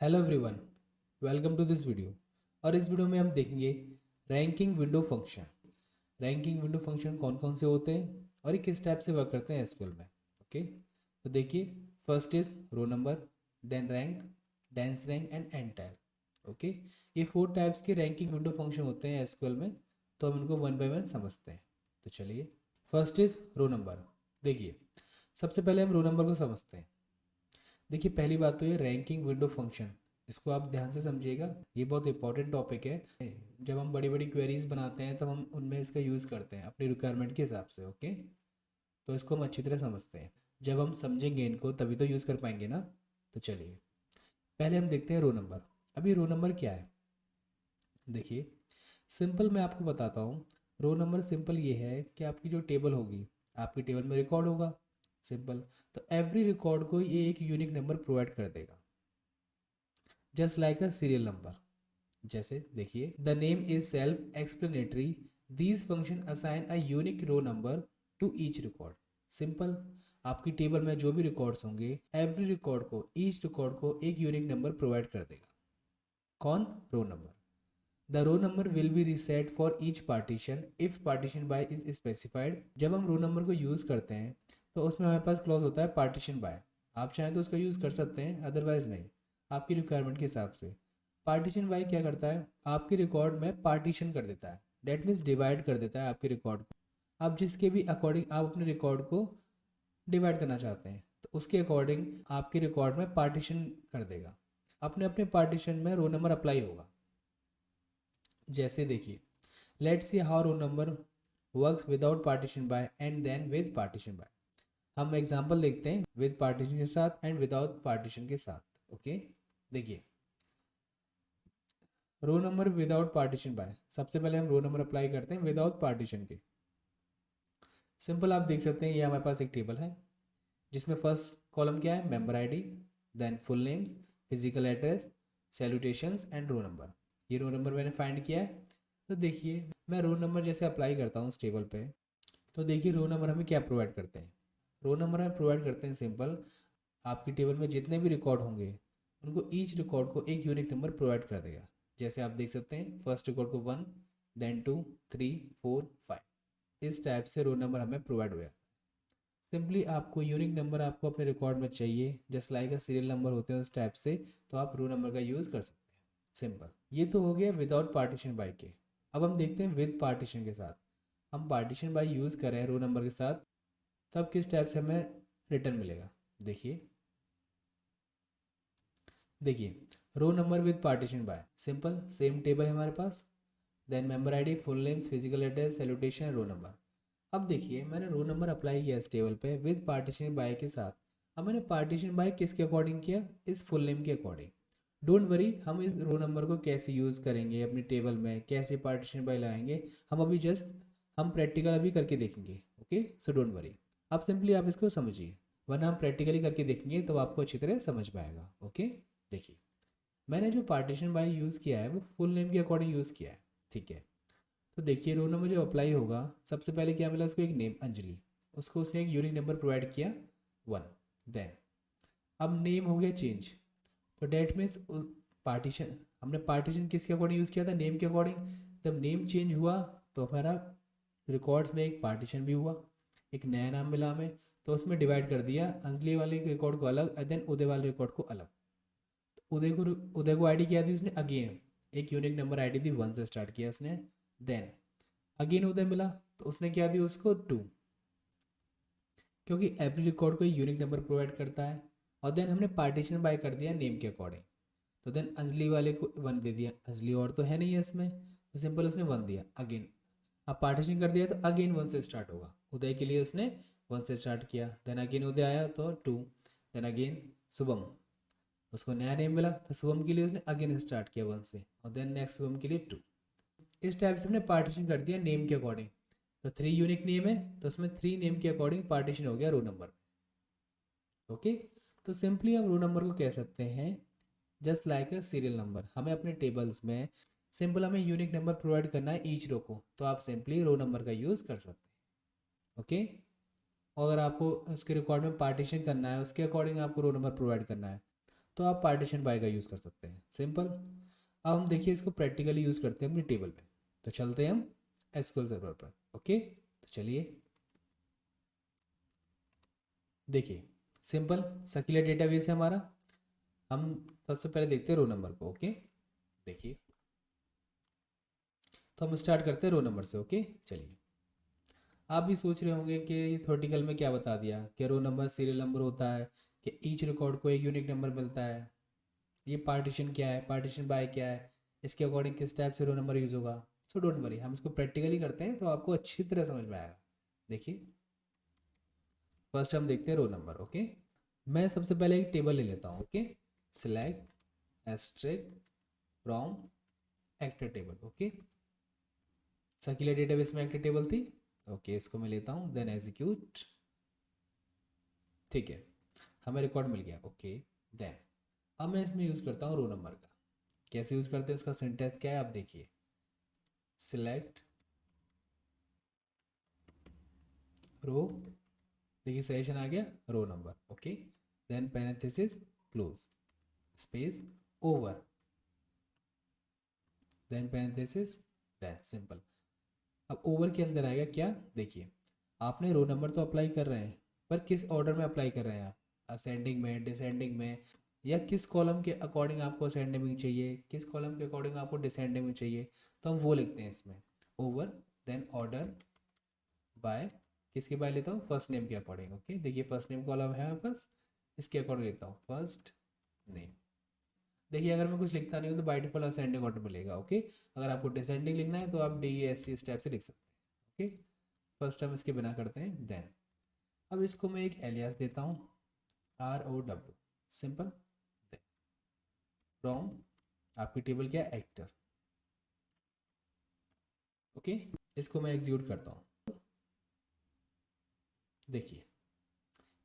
Hello everyone, welcome to this video. और इस video में हम देखेंगे ranking window function. Ranking window function कौन कौन से होते हैं और ये किस टाइप से वर्क करते हैं एसक्यूएल में। ओके, तो देखिए, first is row number, then rank, dense rank and ntile. Okay, ये 4 टाइप्स के रैंकिंग विंडो फंक्शन होते हैं एसक्यूएल में, तो हम इनको वन बाय वन समझते हैं। तो चलिए, फर्स्ट इज रो नंबर। देखिए, सबसे पहले हम रो नंबर को समझते हैं। देखिए, पहली बात तो ये रैंकिंग विंडो फंक्शन, इसको आप ध्यान से समझिएगा, ये बहुत इंपॉर्टेंट टॉपिक है। जब हम बड़ी बड़ी क्वेरीज बनाते हैं तब हम उनमें इसका यूज़ करते हैं अपनी रिक्वायरमेंट के हिसाब से। ओके, तो इसको हम अच्छी तरह समझते हैं। जब हम समझेंगे इनको तभी तो यूज़ कर पाएंगे ना। तो चलिए, पहले हम देखते हैं रो नंबर। अभी रो नंबर क्या है, देखिए, सिंपल मैं आपको बताता हूँ। रो नंबर सिंपल ये है कि आपकी जो टेबल होगी, आपकी टेबल में रिकॉर्ड होगा, सिंपल। तो एवरी रिकॉर्ड को ये एक यूनिक नंबर प्रोवाइड कर देगा, just like a serial number. जैसे देखिए, the name is self explanatory, these function assign a unique row number to each record. Simple, आपकी टेबल में जो भी रिकॉर्ड्स होंगे, एवरी रिकॉर्ड को, ईच रिकॉर्ड को एक यूनिक नंबर प्रोवाइड कर देगा। कौन? Row number. The row number will be reset for each partition if partition by is specified. जब हम रो नंबर को यूज़ करते हैं तो उसमें हमारे पास क्लॉज होता है पार्टीशन बाय। आप चाहें तो उसका यूज़ कर सकते हैं, अदरवाइज नहीं, आपकी रिक्वायरमेंट के हिसाब से। पार्टीशन बाय क्या करता है, आपके रिकॉर्ड में पार्टीशन कर देता है, डेट मीन्स डिवाइड कर देता है आपके रिकॉर्ड को। आप जिसके भी अकॉर्डिंग आप अपने रिकॉर्ड को डिवाइड करना चाहते हैं तो उसके अकॉर्डिंग आपके रिकॉर्ड में पार्टीशन कर देगा। अपने अपने पार्टीशन में रो नंबर अप्लाई होगा। जैसे देखिए, let's see how row number works without partition by and then with partition by. हम एग्जांपल देखते हैं विद पार्टीशन के साथ एंड विदाउट पार्टीशन के साथ। ओके, देखिए, row number without partition by, सबसे पहले हम रो नंबर अप्लाई करते हैं विदाउट पार्टीशन के। सिंपल, आप देख सकते हैं ये हमारे पास एक टेबल है जिसमें फर्स्ट कॉलम क्या है, member ID, then full names, physical address, salutations and row number. ये रो नंबर मैंने फाइंड किया है। तो देखिए, मैं रो नंबर जैसे अप्लाई करता हूँ उस टेबल पे, तो देखिए रो नंबर हमें क्या प्रोवाइड करते हैं। रो नंबर हमें प्रोवाइड करते हैं सिंपल, आपकी टेबल में जितने भी रिकॉर्ड होंगे उनको ईच रिकॉर्ड को एक यूनिक नंबर प्रोवाइड कर देगा। जैसे आप देख सकते हैं, फर्स्ट रिकॉर्ड को 1, देन 2, 3, 4, 5, इस टाइप से रो नंबर हमें प्रोवाइड हो जाता है। सिंपली आपको यूनिक नंबर आपको अपने रिकॉर्ड में चाहिए, just like a serial number होते हैं उस टाइप से, तो आप रो नंबर का यूज़ कर सकते हैं। सिंपल, ये तो हो गया विदाउट पार्टीशन बाय के। अब हम देखते हैं विद पार्टीशन के साथ। हम पार्टीशन बाय यूज़ कर रहे हैं रो नंबर के साथ, तब किस टाइप से हमें रिटर्न मिलेगा। देखिए, देखिए, row number with partition by, simple, same table है हमारे पास, then member ID, full names, physical address, salutation, row number. अब देखिए, मैंने रो नंबर अप्लाई किया इस टेबल पे विद पार्टीशन बाय के साथ। अब मैंने पार्टीशन बाय किसके अकॉर्डिंग किया, इस फुल नेम के अकॉर्डिंग। डोंट वरी, हम इस रो नंबर को कैसे यूज़ करेंगे अपनी टेबल में, कैसे पार्टीशन बाय लगाएंगे, हम अभी जस्ट हम प्रैक्टिकल अभी करके देखेंगे। ओके, सो डोंट वरी, आप सिंपली आप इसको समझिए, वरना हम प्रैक्टिकली करके देखेंगे तो आपको अच्छी तरह समझ में आएगा। ओके, देखिए, मैंने जो पार्टीशन बाय यूज़ किया है वो फुल नेम के अकॉर्डिंग यूज़ किया है, ठीक है। तो देखिए, रो नंबर जो अप्लाई होगा, सबसे पहले क्या मिला उसको, एक नेम अंजलि, उसको उसने एक यूनिक नंबर प्रोवाइड किया 1। देन अब नेम हो गया चेंज, तो डेट मीन्स पार्टीशन, हमने पार्टीशन किसके अकॉर्डिंग यूज़ किया था, नेम के अकॉर्डिंग। जब नेम चेंज हुआ तो हमारा रिकॉर्ड्स में एक पार्टीशन भी हुआ, एक नया नाम मिला हमें, तो उसमें डिवाइड कर दिया, अंजलि वाले रिकॉर्ड को अलग, देन उदय वाले रिकॉर्ड को अलग। उदय को आईडी क्या दी उसने, अगेन एक यूनिक नंबर आईडी दी, 1 से स्टार्ट किया उसने। देन अगेन उदय मिला तो उसने क्या दी उसको, 2, क्योंकि एवरी रिकॉर्ड को यूनिक नंबर प्रोवाइड करता है। और देन हमने पार्टीशन बाय कर दिया नेम के अकॉर्डिंग, तो देन अंजलि वाले को 1 दे दिया, अंजलि और तो है नहीं है इसमें, तो सिंपल उसने 1 दिया अगेन। अब पार्टीशन कर दिया तो अगेन 1 से स्टार्ट होगा, उदय के लिए उसने 1 से स्टार्ट किया, देन अगेन उदय आया तो 2, देन अगेन शुभम, उसको नया नेम मिला तो शुभम के लिए उसने अगेन स्टार्ट किया 1 से, और देन नेक्स्ट शुभम के लिए 2। इस टाइप से हमने पार्टीशन कर दिया नेम के अकॉर्डिंग। तो 3 यूनिक नेम है तो उसमें 3 नेम के अकॉर्डिंग पार्टीशन हो गया रो नंबर। ओके, तो सिंपली हम रो नंबर को कह सकते हैं just like a serial number. हमें अपने टेबल्स में सिंपल हमें यूनिक नंबर प्रोवाइड करना है ईच रो को, तो आप सिंपली रो नंबर का यूज़ कर सकते हैं। ओके, और अगर आपको उसके रिकॉर्ड में पार्टीशन करना है, उसके अकॉर्डिंग आपको रो नंबर प्रोवाइड करना है, तो आप पार्टीशन बाय का यूज़ कर सकते हैं। सिंपल। अब हम देखिए इसको प्रैक्टिकली यूज़ करते हैं अपनी टेबल में। तो चलते हैं हम एसक्यूएल सर्वर पर। ओके, तो चलिए देखिए, सिंपल सर्कुलर डेटाबेस है हमारा। हम सबसे पहले देखते हैं रो नंबर को। ओके, देखिए तो हम स्टार्ट करते हैं रो नंबर से। ओके, चलिए। आप भी सोच रहे होंगे कि ये थ्योरेटिकल में क्या बता दिया कि रो नंबर सीरियल नंबर होता है, कि ईच रिकॉर्ड को एक यूनिक नंबर मिलता है। ये पार्टीशन क्या है, पार्टीशन बाय क्या है, इसके अकॉर्डिंग किस टाइप से रो नंबर यूज़ होगा। सो डोंट वरी, हम इसको प्रैक्टिकली करते हैं तो आपको अच्छी तरह समझ में आएगा। देखिए, फर्स्ट हम देखते हैं रो नंबर। ओके, मैं सबसे पहले एक टेबल ले लेता हूँ। Okay, select asterisk from actor table. Okay, circular database में एक्टर टेबल थी। ओके, इसको मैं लेता हूँ, देन एग्जीक्यूट। ठीक है, हमें रिकॉर्ड मिल गया। ओके, देन अब मैं इसमें यूज़ करता हूँ रो नंबर का। कैसे यूज़ करते हैं, उसका सिंटेक्स क्या है आप देखिए। सिलेक्ट रो, देखिए सजेशन आ गया, row number. Okay, then parenthesis close, space over, then parenthesis, then simple. अब ओवर के अंदर आएगा क्या, देखिए आपने रो नंबर तो अप्लाई कर रहे हैं, पर किस ऑर्डर में अप्लाई कर रहे हैं आप, असेंडिंग में, डिसेंडिंग में, या किस कॉलम के अकॉर्डिंग आपको असेंडिंग में चाहिए, किस कॉलम के अकॉर्डिंग आपको डिसेंडिंग में चाहिए। तो हम वो लिखते हैं इसमें, ओवर देन ऑर्डर बाय, किसके बाय लेता हूँ, फर्स्ट नेम के अकॉर्डिंग। ओके, देखिए फर्स्ट नेम कॉलम है मेरे पास, इसके अकॉर्डिंग लेता हूँ फर्स्ट नेम। देखिए अगर मैं कुछ लिखता नहीं हूँ तो बाय डिफॉल्ट असेंडिंग ऑर्डर मिलेगा। ओके, अगर आपको डिसेंडिंग लिखना है तो आप डी एस सी इस टाइप से लिख सकते हैं। ओके, फर्स्ट हम इसके बिना करते हैं। देन अब इसको मैं एक एलियास देता हूँ, ROW, सिंपल। फ्रॉम, आपकी टेबल क्या है, एक्टर। ओके, इसको मैं एग्जीक्यूट करता हूँ। देखिए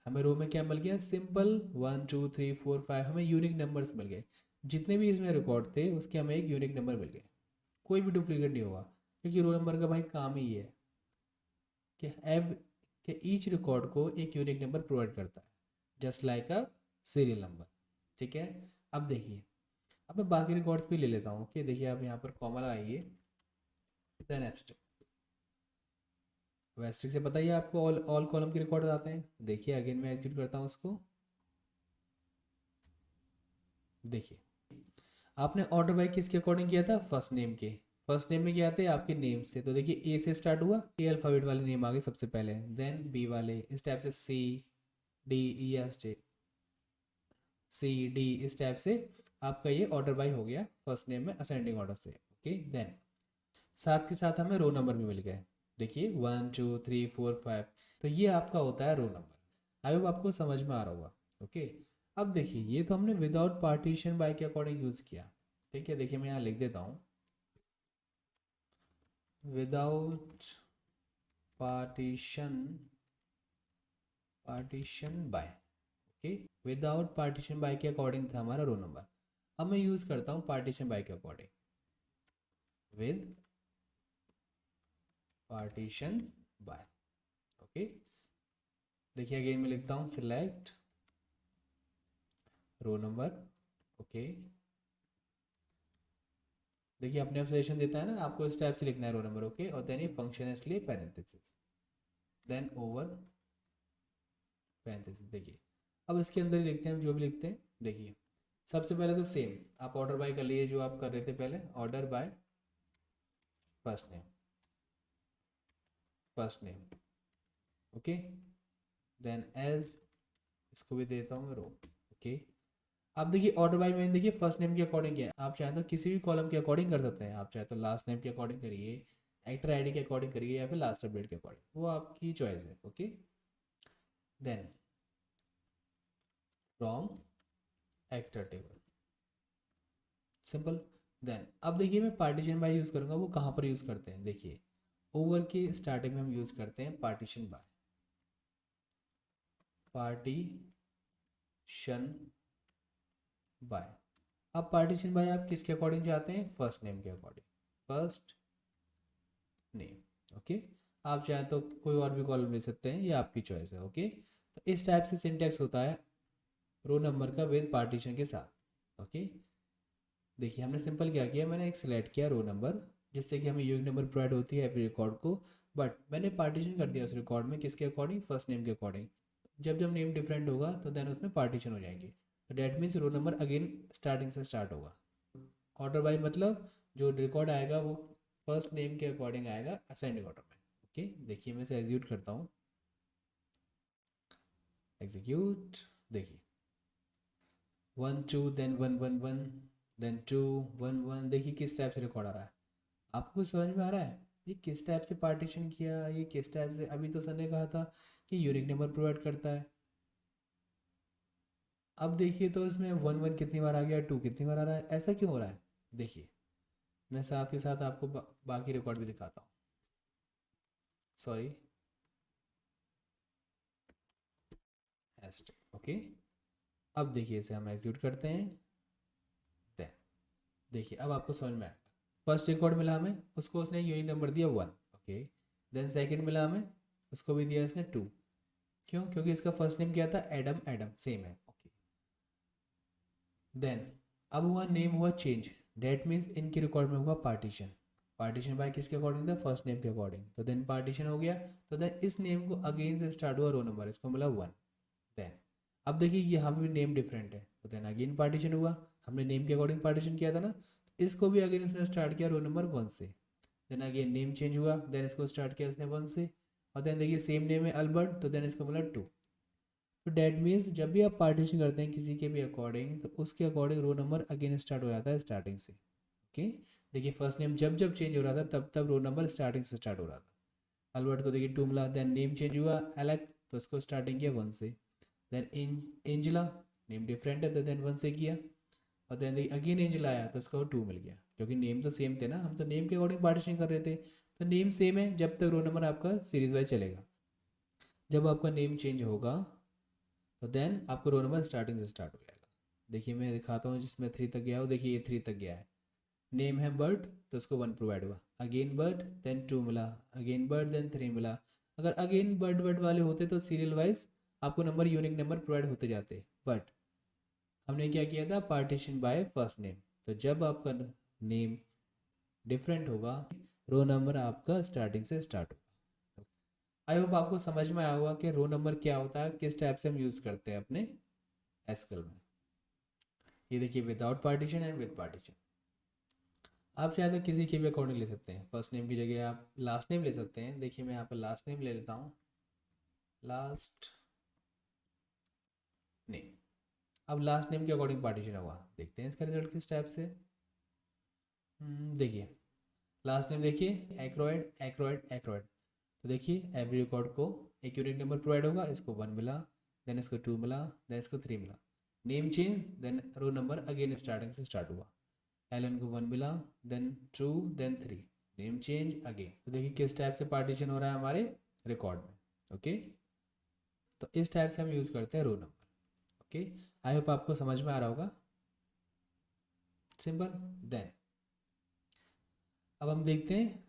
हमें रो में क्या मिल गया, सिंपल 1 2 3 4 5, हमें यूनिक नंबर्स मिल गए। जितने भी इसमें रिकॉर्ड थे उसके हमें एक यूनिक नंबर मिल गए, कोई भी डुप्लीकेट नहीं होगा, क्योंकि रो नंबर का भाई काम ही है कि एव कि ईच रिकॉर्ड को एक यूनिक नंबर प्रोवाइड करता है, just like a serial number. ठीक है, अब देखिए, अब मैं बाकी रिकॉर्ड्स भी ले लेता हूँ। कि देखिए आप यहाँ पर कॉमा लगाइए, देन एस्ट्रिक। अब एस्ट्रिक से बताइए आपको ऑल ऑल कॉलम के रिकॉर्ड आते हैं। देखिए अगेन मैं एग्जीक्यूट करता हूँ उसको। देखिए आपने ऑर्डर बाय किसके अकॉर्डिंग किया था, फर्स्ट नेम के। फर्स्ट नेम में क्या आते हैं, आपके नेम से। तो देखिए ए से स्टार्ट हुआ, ए अल्फ़ाबेट वाले नेम आ गए सबसे पहले, देन बी वाले, इस टाइप से सी डी ई एफ जे, सी डी, इस टाइप से आपका ये ऑर्डर बाय हो गया फर्स्ट नेम में असेंडिंग ऑर्डर से। ओके, देन साथ के साथ हमें रो नंबर भी मिल गए। देखिए 1 2 3 4 5, तो ये आपका होता है रो नंबर। आई होप आपको समझ में आ रहा होगा। ओके, अब देखिए ये तो हमने विदाउट पार्टीशन बाय के अकॉर्डिंग यूज़ किया। ठीक है, देखिए मैं यहाँ लिख देता हूँ, without partition, partition by. Okay, without partition by के अकॉर्डिंग था हमारा रो नंबर। अब मैं यूज़ करता हूँ पार्टीशन बाय के according, with partition by. Okay, देखिए अगेन मैं लिखता हूँ सिलेक्ट रो नंबर। ओके, देखिए अपने आप सजेशन देता है ना, आपको इस टाइप से लिखना है रो नंबर। ओके, और देन ये फंक्शन है इसलिए पैरेंथेसिस, देन ओवर पैरेंथेसिस। देखिए अब इसके अंदर ही लिखते हैं हम जो भी लिखते हैं। देखिए सबसे पहले तो सेम आप ऑर्डर बाय कर लिए जो आप कर रहे थे पहले, order by first name, first name. Okay, then as, इसको भी देता हूँ मैं रो। ओके, अब देखिए ऑर्डर बाय मैंने देखिए फर्स्ट नेम के अकॉर्डिंग किया, आप चाहे तो किसी भी कॉलम के अकॉर्डिंग कर सकते हैं। आप चाहे तो लास्ट नेम के अकॉर्डिंग करिए, एक्टर आईडी के अकॉर्डिंग करिए, या फिर लास्ट अपडेट के अकॉर्डिंग, वो आपकी चॉइस है। Okay, then from actor table, simple. Then अब देखिए मैं पार्टीशन बाय यूज़ करूँगा, वो कहाँ पर यूज़ करते हैं, देखिए ओवर की स्टार्टिंग में हम यूज़ करते हैं पार्टीशन बाय, पार्टीशन बाय। अब पार्टीशन बाय आप किसके अकॉर्डिंग चाहते हैं, फर्स्ट नेम के अकॉर्डिंग, फर्स्ट नेम। ओके, आप चाहे तो कोई और भी कॉलम ले सकते हैं, ये आपकी चॉइस है। ओके, तो इस टाइप से सिंटेक्स होता है रो नंबर का विद पार्टीशन के साथ। ओके, देखिए हमने सिंपल क्या किया, मैंने एक सिलेक्ट किया रो नंबर, जिससे कि हमें यूनिक नंबर प्रोवाइड होती है एवरी रिकॉर्ड को, बट मैंने पार्टीशन कर दिया उस रिकॉर्ड में किसके अकॉर्डिंग, फर्स्ट नेम के अकॉर्डिंग। जब जब नेम डिफरेंट होगा तो देन उसमें पार्टीशन हो जाएंगे, तो that means row number again starting से स्टार्ट होगा। ऑर्डर बाई मतलब जो रिकॉर्ड आएगा वो फर्स्ट नेम के अकॉर्डिंग आएगा असेंडिंग ऑर्डर में। ओके, देखिए मैं इसे एग्जीक्यूट करता हूँ, एग्जीक्यूट। देखिए 1 2 देन 1 1 1 देन 2 1 1, देखिए किस टाइप से रिकॉर्ड आ रहा है, आपको समझ में आ रहा है ये किस टाइप से पार्टीशन किया, ये किस टाइप से। अभी तो सर ने कहा था कि यूनिक नंबर प्रोवाइड करता है, अब देखिए तो इसमें 1 1 कितनी बार आ गया, 2 कितनी बार आ रहा है, ऐसा क्यों हो रहा है। देखिए मैं साथ के साथ आपको बाकी रिकॉर्ड भी दिखाता हूँ, सॉरी हैशटैग। ओके, अब देखिए इसे हम एग्जीक्यूट करते हैं, देन देखिए अब आपको समझ में आया। फर्स्ट रिकॉर्ड मिला हमें, उसको उसने यूनिक नंबर दिया 1। ओके, देन सेकंड मिला हमें, उसको भी दिया इसने 2। क्यों, क्योंकि इसका फर्स्ट नेम क्या था, एडम, एडम सेम है। ओके, देन अब हुआ नेम हुआ चेंज, डेट मीन्स इनके रिकॉर्ड में हुआ पार्टीशन। पार्टीशन बाय किसके अकॉर्डिंग था, फर्स्ट नेम के अकॉर्डिंग, तो देन पार्टीशन हो गया, तो देन इस नेम को अगेन से स्टार्ट हुआ रो नंबर, इसको मिला 1। देन अब देखिए यहाँ पे भी नेम डिफरेंट है, तो देन अगेन पार्टीशन हुआ, हमने नेम के अकॉर्डिंग पार्टीशन किया था ना, इसको भी अगेन इसने स्टार्ट किया रो नंबर 1 से। देन अगेन नेम चेंज हुआ, देन इसको स्टार्ट किया इसने 1 से, और देन देखिए सेम नेम है अल्बर्ट, तो देन इसको मिला 2। तो डेट मीन्स जब भी आप पार्टीशन करते हैं किसी के भी अकॉर्डिंग, तो उसके according row number again start हो जाता है स्टार्टिंग से। ओके, देखिए फर्स्ट नेम जब जब चेंज हो रहा था तब तब रो नंबर स्टार्टिंग से स्टार्ट हो रहा था। अल्बर्ट को देखिए 2 मिला, देन नेम चेंज हुआ एलेक, तो उसको स्टार्टिंग किया 1 से। देन एंजला, नेम डिफरेंट है तो देन 1 से किया, और देन अगेन एंजला आया तो उसको 2 मिल गया, क्योंकि नेम तो सेम थे ना, हम तो नेम के अकॉर्डिंग पार्टीशन कर रहे थे, तो नेम सेम है जब तक रो नंबर आपका सीरीज वाइज चलेगा। जब आपका नेम चेंज होगा तो देन आपको रो नंबर स्टार्टिंग से स्टार्ट हो जाएगा। देखिए मैं दिखाता हूँ, जिसमें 3 तक गया हो, देखिए ये 3 तक गया है, नेम है बर्ड तो उसको 1 प्रोवाइड हुआ, अगेन बर्ड देन 2 मिला, अगेन बर्ड देन 3 मिला। अगर अगेन बर्ड बर्ड वाले होते तो सीरियल वाइज आपको नंबर यूनिक नंबर प्रोवाइड होते जाते, बट हमने क्या किया था, पार्टीशन बाय फर्स्ट नेम, तो जब आपका नेम डिफरेंट होगा रो नंबर आपका स्टार्टिंग से स्टार्ट होगा। आई होप आपको समझ में आया होगा कि रो नंबर क्या होता है, किस टाइप से हम यूज़ करते हैं अपने एसक्यूएल में। ये देखिए without partition and with partition. आप चाहे तो किसी के भी अकॉर्डिंग ले सकते हैं, फर्स्ट नेम की जगह आप लास्ट नेम ले सकते हैं। देखिए मैं यहाँ पर लास्ट नेम ले लेता हूँ, लास्ट नेम। अब लास्ट नेम के अकॉर्डिंग पार्टीशन हुआ, देखते हैं इसका रिजल्ट किस टाइप से। देखिए लास्ट नेम देखिए एक्रोइड एक्रोइड एक्रोइड, तो देखिए एवरी रिकॉर्ड को एक यूनिक नंबर प्रोवाइड होगा, इसको 1 मिला, देन इसको 2 मिला, देन इसको 3 मिला। Name change, then row number again starting से स्टार्ट हुआ, एलन को 1 मिला, then 2 then 3, name change again. तो देखिए किस टाइप से पार्टीशन हो रहा है हमारे रिकॉर्ड में। ओके, तो इस टाइप से हम यूज़ करते हैं row number. Okay, I hope आपको समझ में आ रहा होगा, सिंपल। देन अब हम देखते हैं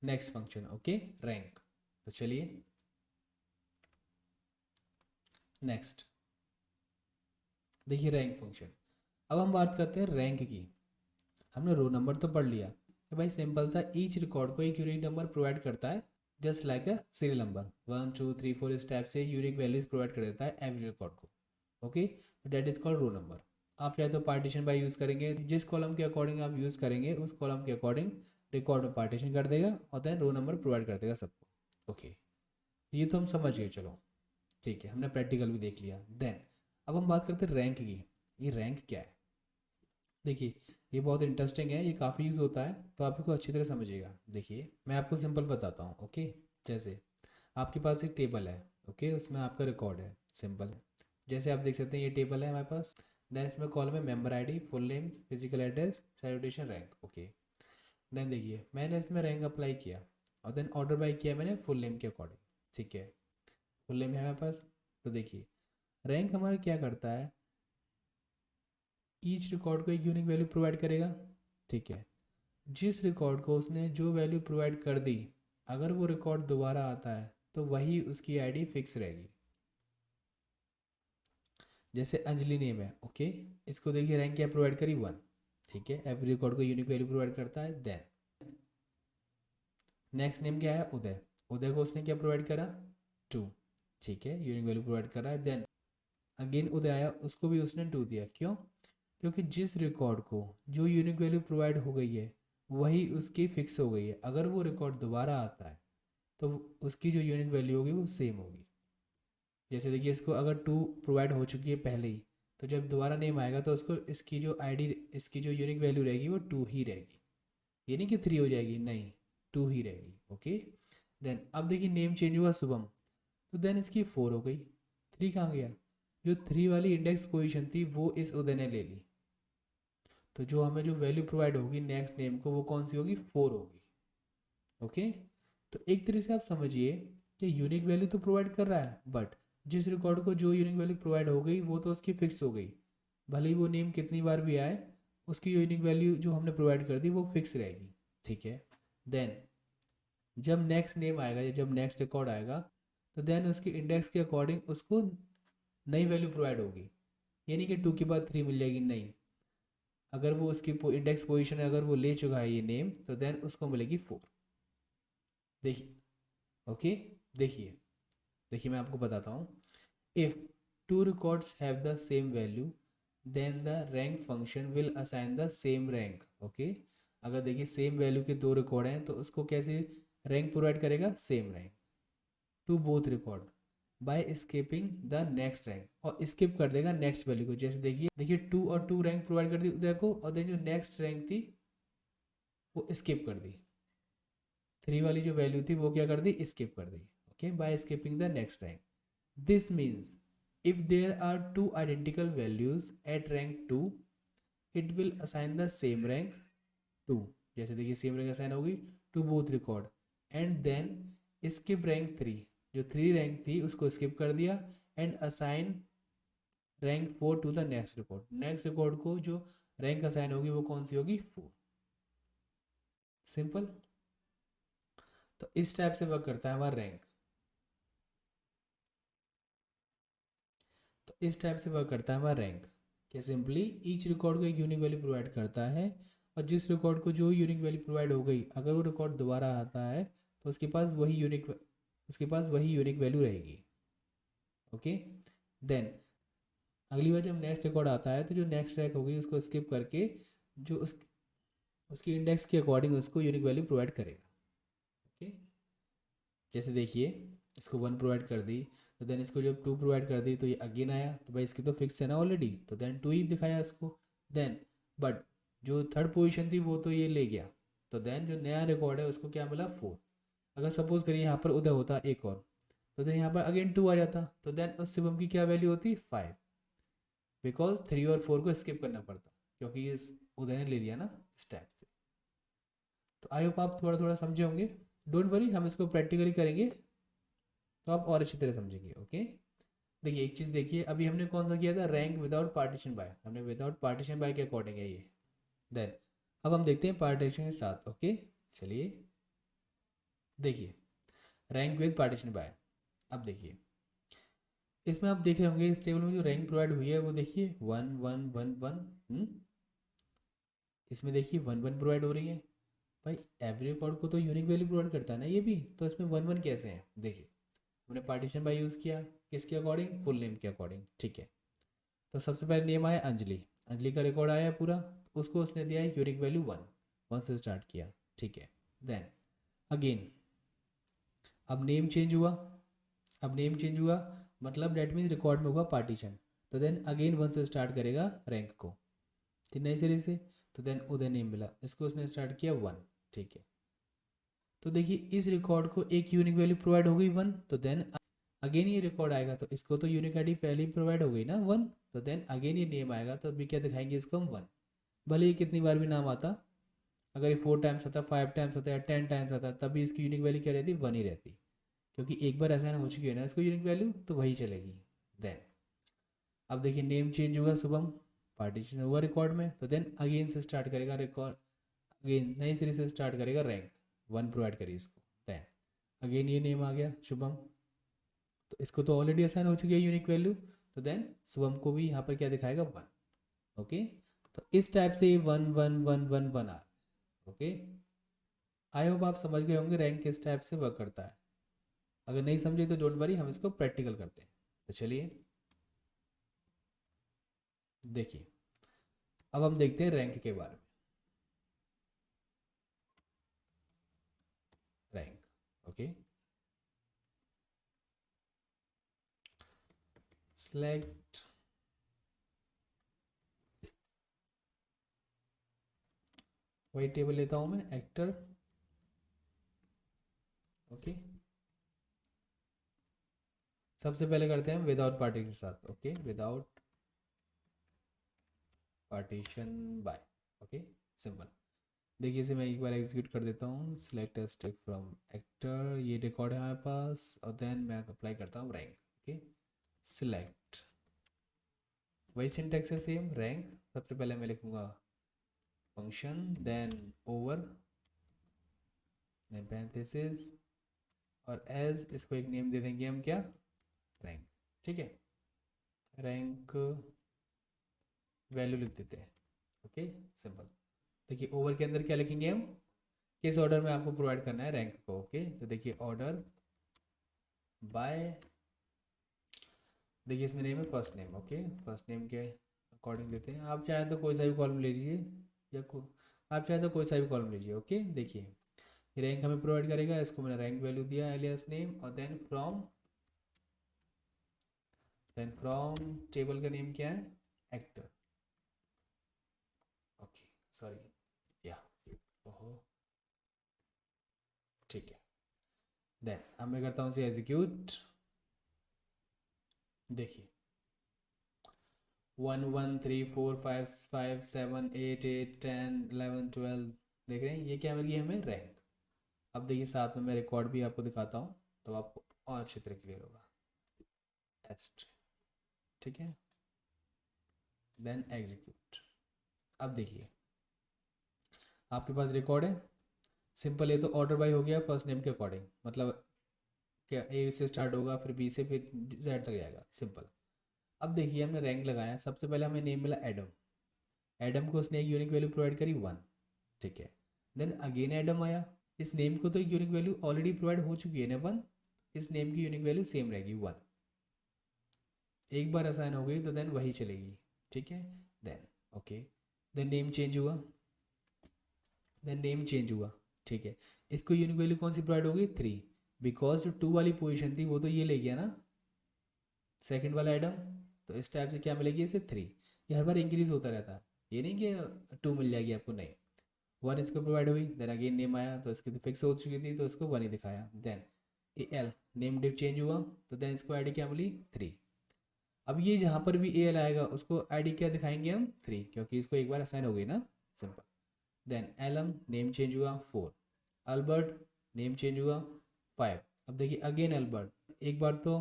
नेक्स्ट फंक्शन, ओके रैंक। तो चलिए नेक्स्ट देखिए रैंक फंक्शन। अब हम बात करते हैं रैंक की। हमने रो नंबर तो पढ़ लिया कि भाई सिंपल सा ईच रिकॉर्ड को एक यूनिक नंबर प्रोवाइड करता है, just like a serial number 1 2 3 4 इस टाइप से यूनिक वैल्यूज प्रोवाइड कर देता है एवरी रिकॉर्ड को। ओके, तो that is called row number. आप चाहे तो पार्टीशन बाय यूज़ करेंगे, जिस कॉलम के अकॉर्डिंग आप यूज़ करेंगे उस कॉलम के अकॉर्डिंग रिकॉर्ड में पार्टीशन कर देगा और देन रो नंबर प्रोवाइड कर देगा सबको। ओके, ये तो हम समझ गए, चलो ठीक है, हमने प्रैक्टिकल भी देख लिया। देन अब हम बात करते हैं रैंक की। ये रैंक क्या है, देखिए ये बहुत इंटरेस्टिंग है, ये काफ़ी यूज़ होता है, तो आप इसको अच्छी तरह समझिएगा। देखिए मैं आपको सिंपल बताता हूँ। ओके, जैसे आपके पास एक टेबल है, ओके उसमें आपका रिकॉर्ड है, सिंपल। जैसे आप देख सकते हैं ये टेबल है हमारे पास, देन इसमें कॉलम है member ID, full name, physical address, salutation, rank. Okay, then देखिए मैंने इसमें रैंक अप्लाई किया और देन ऑर्डर बाई किया मैंने फुल नेम के अकॉर्डिंग। ठीक है, फुल नेम है हमारे पास, तो देखिए रैंक हमारा क्या करता है, ईच रिकॉर्ड को एक यूनिक वैल्यू प्रोवाइड करेगा। ठीक है, जिस रिकॉर्ड को उसने जो वैल्यू प्रोवाइड कर दी, अगर वो रिकॉर्ड दोबारा आता है तो वही उसकी आईडी फिक्स रहेगी। जैसे अंजलि नेम है, ओके, इसको देखिए रैंक क्या प्रोवाइड करी 1, ठीक है, एवरी रिकॉर्ड को यूनिक वैल्यू प्रोवाइड करता है। देन नेक्स्ट नेम क्या है, उदय, उदय को उसने क्या प्रोवाइड करा 2, ठीक है, यूनिक वैल्यू प्रोवाइड कर रहा है। देन अगेन उदय आया, उसको भी उसने 2 दिया, क्यों, क्योंकि जिस रिकॉर्ड को जो यूनिक वैल्यू प्रोवाइड हो गई है वही उसकी फिक्स हो गई है, अगर वो रिकॉर्ड दोबारा आता है तो उसकी जो यूनिक वैल्यू होगी वो सेम होगी। जैसे देखिए इसको अगर 2 प्रोवाइड हो चुकी है पहले ही, तो जब दोबारा नेम आएगा तो उसको इसकी जो आईडी, इसकी जो यूनिक वैल्यू रहेगी वो 2 ही रहेगी, ये नहीं कि 3 हो जाएगी, नहीं 2 ही रहेगी, ओके। देन अब देखिए नेम चेंज हुआ शुभम, तो देन इसकी 4 हो गई, 3 कहाँ गया, जो 3 वाली इंडेक्स पोजीशन थी वो इस उदय ने ले ली, तो जो हमें जो वैल्यू प्रोवाइड होगी नेक्स्ट नेम को वो कौन सी होगी, 4 होगी, ओके। तो एक तरीके से आप समझिए कि यूनिक वैल्यू तो प्रोवाइड कर रहा है, बट जिस रिकॉर्ड को जो यूनिक वैल्यू प्रोवाइड हो गई वो तो उसकी फिक्स हो गई, भले ही वो नेम कितनी बार भी आए उसकी यूनिक वैल्यू जो हमने प्रोवाइड कर दी वो फिक्स रहेगी, ठीक है। देन जब नेक्स्ट नेम आएगा या जब नेक्स्ट रिकॉर्ड आएगा तो देन उसकी इंडेक्स के अकॉर्डिंग उसको नई वैल्यू प्रोवाइड होगी, ये नहीं कि 2 के बाद 3 मिल जाएगी, नहीं, अगर वो उसकी इंडेक्स पोजीशन अगर वो ले चुका है ये नेम तो देन उसको मिलेगी 4। देखिए, ओके, देखिए, देखिए मैं आपको बताता हूँ, if 2 records have the same value then the rank function will assign the same rank, okay. अगर देखिए सेम वैल्यू के 2 रिकॉर्ड हैं तो उसको कैसे रैंक प्रोवाइड करेगा, same rank to both record by skipping the next rank, और skip कर देगा नेक्स्ट वैल्यू को। जैसे देखिए देखिए 2 और 2 रैंक प्रोवाइड कर दी उदय को, और देन जो नेक्स्ट रैंक थी वो स्किप कर दी, 3 वाली जो वैल्यू थी वो क्या कर दी, स्किप कर दी, okay, by skipping the next rank. This means if there are 2 identical values at rank 2 it will assign the same rank to, जैसे देखिए सेम रैंक असाइन होगी to both record, and then skip rank 3, जो 3 rank थी उसको skip कर दिया, and assign rank 4 to the next record, next record को जो रैंक असाइन होगी वो कौन सी होगी, 4, सिंपल। तो इस टाइप से वर्क करता है हमारा रैंक, तो इस टाइप से वर्क करता है हमारा रैंक, कि सिंपली ईच रिकॉर्ड को एक यूनिक वैल्यू प्रोवाइड करता है, और जिस रिकॉर्ड को जो यूनिक वैल्यू प्रोवाइड हो गई अगर वो रिकॉर्ड दोबारा आता है तो उसके पास वही यूनिक वैल्यू रहेगी, ओके। देन अगली बार जब नेक्स्ट रिकॉर्ड आता है तो जो नेक्स्ट रैंक होगी उसको स्किप करके जो उसकी इंडेक्स के अकॉर्डिंग उसको यूनिक वैल्यू प्रोवाइड करेगा, ओके। जैसे देखिए इसको 1 प्रोवाइड कर दी, तो देन इसको जब 2 प्रोवाइड कर दी तो ये अगेन आया, तो भाई इसकी तो फिक्स है ना ऑलरेडी, तो देन 2 ही दिखाया इसको। देन बट जो थर्ड पोजीशन थी वो तो ये ले गया, तो देन जो नया रिकॉर्ड है उसको क्या मिला, 4। अगर सपोज करिए यहाँ पर उदय होता एक और, तो देन यहाँ पर अगेन 2 आ जाता, तो देन उस शिवम की क्या वैल्यू होती, 5, बिकॉज 3 और 4 को स्किप करना पड़ता क्योंकि इस उदय ने ले लिया ना इस टाइप से। तो आई होप आप थोड़ा थोड़ा समझे होंगे, डोंट वरी, हम इसको प्रैक्टिकली करेंगे तो आप और अच्छी तरह समझेंगे, ओके। देखिए एक चीज़ देखिए, अभी हमने कौन सा किया था, रैंक विदाउट पार्टीशन बाय, हमने विदाउट पार्टीशन बाय के अकॉर्डिंग है ये। देन अब हम देखते हैं पार्टीशन के साथ, ओके। चलिए देखिए रैंक विद पार्टीशन बाय, अब देखिए इसमें आप देख रहे होंगे इस टेबल में जो रैंक प्रोवाइड हुई है वो देखिए 1 1 1 1, इसमें देखिए 1 1 प्रोवाइड हो रही है, भाई एवरी रिकॉर्ड को तो यूनिक वैल्यू प्रोवाइड करता है ना ये भी, तो इसमें 1 1 कैसे हैं, देखिए हमने पार्टीशन बाय यूज़ किया किसके अकॉर्डिंग, फुल नेम के अकॉर्डिंग, ठीक है। तो सबसे पहले नेम आया अंजलि, अंजलि का रिकॉर्ड आया पूरा, उसको उसने दिया है यूनिक वैल्यू 1, 1 से स्टार्ट किया, ठीक है। देन अगेन अब नेम चेंज हुआ, अब नेम चेंज हुआ मतलब डेट मीन्स रिकॉर्ड में हुआ पार्टीशन, तो देन अगेन 1 से स्टार्ट करेगा रैंक को, ठीक नए सिरे से, तो देन उदय नेम मिला, इसको उसने स्टार्ट किया 1, ठीक है। तो देखिए इस रिकॉर्ड को एक यूनिक वैल्यू प्रोवाइड हो गई 1, तो देन अगेन ये रिकॉर्ड आएगा तो इसको तो यूनिक आईडी पहले ही प्रोवाइड हो गई ना 1, तो देन अगेन ये नेम आएगा तो अभी क्या दिखाएंगे इसको हम 1, भले ही कितनी बार भी नाम आता, अगर ये 4 टाइम्स आता, 5 टाइम्स आता या 10 टाइम्स आता तभी इसकी यूनिक वैल्यू क्या रहती, 1 ही रहती, क्योंकि एक बार असाइन हो चुकी है ना इसको यूनिक वैल्यू तो वही चलेगी। देन अब देखिए नेम चेंज हुआ शुभम, पार्टीशन हुआ रिकॉर्ड में, तो देन अगेन से स्टार्ट करेगा रिकॉर्ड, अगेन नई सीरीज से स्टार्ट करेगा रैंक 1 प्रोवाइड करिए इसको, देन अगेन ये नेम आ गया शुभम, तो इसको तो ऑलरेडी असाइन हो चुकी है यूनिक वैल्यू, तो देन शुभम को भी यहाँ पर क्या दिखाएगा 1। ओके, तो इस टाइप से 1 1 1 1 1 आ। ओके, आई होप आप समझ गए होंगे रैंक किस टाइप से वर्क करता है। अगर नहीं समझे तो डोंट वरी, हम इसको प्रैक्टिकल करते हैं। तो चलिए देखिए, अब हम देखते हैं रैंक के बारे में। रैंक, ओके, सेलेक्ट वही टेबल लेता हूं मैं, एक्टर। ओके, सबसे पहले करते हैं विदाउट पार्टीशन के साथ। Okay, without partition by. Okay, simple. देखिए इसे मैं एक बार एग्जीक्यूट कर देता हूँ। सिलेक्ट स्टिक फ्रॉम एक्टर, ये रिकॉर्ड है हमारे पास, और देन मैं अप्लाई करता हूँ रैंक। ओके, सिलेक्ट, वही सिंटेक्स है सेम, रैंक। सबसे पहले मैं लिखूंगा function, then over, then parenthesis, और एज इसको एक नेम दे देंगे हम, क्या, रैंक। ठीक है, रैंक वैल्यू लिख देते हैं। Okay, simple. देखिए ओवर के अंदर क्या लिखेंगे हम, किस ऑर्डर में आपको प्रोवाइड करना है रैंक को। ओके, तो देखिए ऑर्डर बाय, देखिए इसमें नेम है first name. Okay, first name के अकॉर्डिंग देते हैं। आप चाहे तो कोई सा भी कॉलम ले लीजिए, या आप चाहे तो कोई सा भी कॉलम लीजिए। ओके, देखिए रैंक हमें प्रोवाइड करेगा, इसको मैंने रैंक वैल्यू दिया एलियास नेम, और देन फ्रॉम टेबल का नेम क्या है, एक्टर। ओके, सॉरी, या, ओहो, ठीक है। देन अब मैं करता हूँ इसे एग्जीक्यूट। देखिए 1 1 3 4 5 5 7 8 8 10 11 12, देख रहे हैं ये क्या मिल गई हमें, रैंक। अब देखिए साथ में मैं रिकॉर्ड भी आपको दिखाता हूँ, तो आपको और अच्छी तरह क्लियर होगा। एस्ट, ठीक है, देन एग्जीक्यूट। अब देखिए आपके पास रिकॉर्ड है, सिंपल। ये तो ऑर्डर बाई हो गया फर्स्ट नेम के अकॉर्डिंग, मतलब क्या ए से स्टार्ट होगा, फिर बी से, फिर जेड तक जाएगा, सिंपल। अब देखिए हमने रैंक लगाया, सबसे पहले हमें नेम मिला एडम। एडम को उसने एक यूनिक वैल्यू प्रोवाइड करी 1। ठीक है, देन अगेन एडम आया, इस नेम को तो एक यूनिक वैल्यू ऑलरेडी प्रोवाइड हो चुकी है ना 1, इस नेम की यूनिक वैल्यू सेम रहेगी 1। एक बार असाइन हो गई तो देन वही चलेगी। ठीक है, then okay, then name change हुआ, देन नेम चेंज हुआ। ठीक है, इसको यूनिक वैल्यू कौन सी प्रोवाइड होगी, 3, बिकॉज जो 2 वाली पोजीशन थी वो तो ये ले गया ना, सेकंड वाला आइटम। तो इस टाइप से क्या मिलेगी इसे, 3। ये हर बार इंक्रीज होता रहता है, ये नहीं कि 2 मिल जाएगी आपको, नहीं। 1 इसको प्रोवाइड हुई, देन अगेन नेम आया, तो इसकी तो फिक्स हो चुकी थी तो इसको 1 ही दिखाया। देन ए एल, नेम डिव चेंज हुआ, तो देन इसको आईडी क्या मिली, 3। अब ये जहाँ पर भी ए एल आएगा उसको आईडी क्या दिखाएंगे हम, 3, क्योंकि इसको एक बार असाइन हो गई ना, सिंपल। देन एलम, नेम चेंज हुआ 4। अल्बर्ट, नेम चेंज हुआ 5। अब देखिए अगेन अल्बर्ट, एक बार तो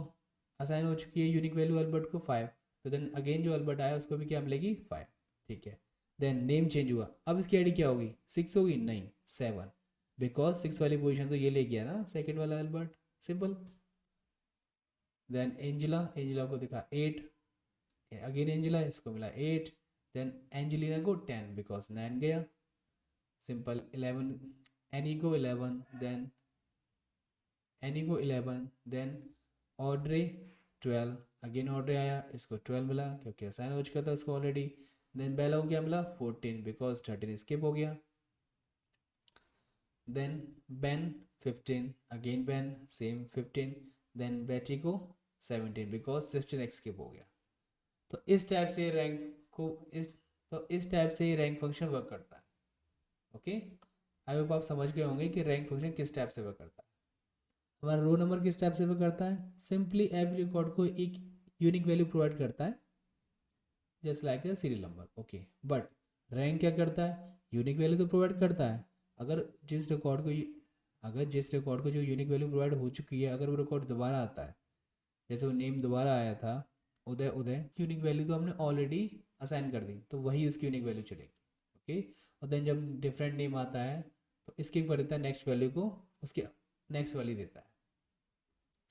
असाइन हो चुकी है यूनिक वैल्यू अल्बर्ट को 5, तो देन अगेन जो अल्बर्ट आया उसको भी क्या मिलेगी, 5। ठीक है, देन नेम चेंज हुआ, अब इसकी आईडी क्या होगी, 6 होगी, नहीं 7, बिकॉज 6 वाली पोजीशन तो ये ले गया ना सेकेंड वाला Albert, simple. Then Angela, Angela को दिखा 8, अगेन एंजिला, इसको मिला 8। देन एंजिलिना को 10, बिकॉज 9 गया, सिंपल। 11, एनी को 11, देन एनी को 11, देन ऑड्रे 12, अगेन ऑड्रे आया, इसको 12 मिला क्योंकि असाइन हो चुका था इसको ऑलरेडी। देन बेला को क्या मिला, 14, बिकॉज 13 स्किप हो गया। Then Ben 15, again Ben same 15, then Betty को 17, बिकॉज 16 स्किप हो गया। तो इस टाइप से रैंक को इस टाइप से ये रैंक फंक्शन वर्क करता है। ओके, आई होप आप समझ गए होंगे कि रैंक फंक्शन किस टाइप से वर्क करता है। हमारा रो नंबर किस टाइप से वर्क करता है, सिंपली एवरी रिकॉर्ड को एक यूनिक वैल्यू प्रोवाइड करता है, just like a serial number. Okay, but rank क्या करता है, यूनिक वैल्यू तो प्रोवाइड करता है। अगर जिस रिकॉर्ड को जो यूनिक वैल्यू प्रोवाइड हो चुकी है, अगर वो रिकॉर्ड दोबारा आता है, जैसे वो नेम दोबारा आया था उदय, यूनिक वैल्यू तो हमने ऑलरेडी असाइन कर दी, तो वही उसकी यूनिक वैल्यू चलेगी। ओके, और देन जब डिफरेंट नेम आता है तो इसके ऊपर देता है नेक्स्ट वैल्यू को, उसके नेक्स्ट वैल्यू देता है,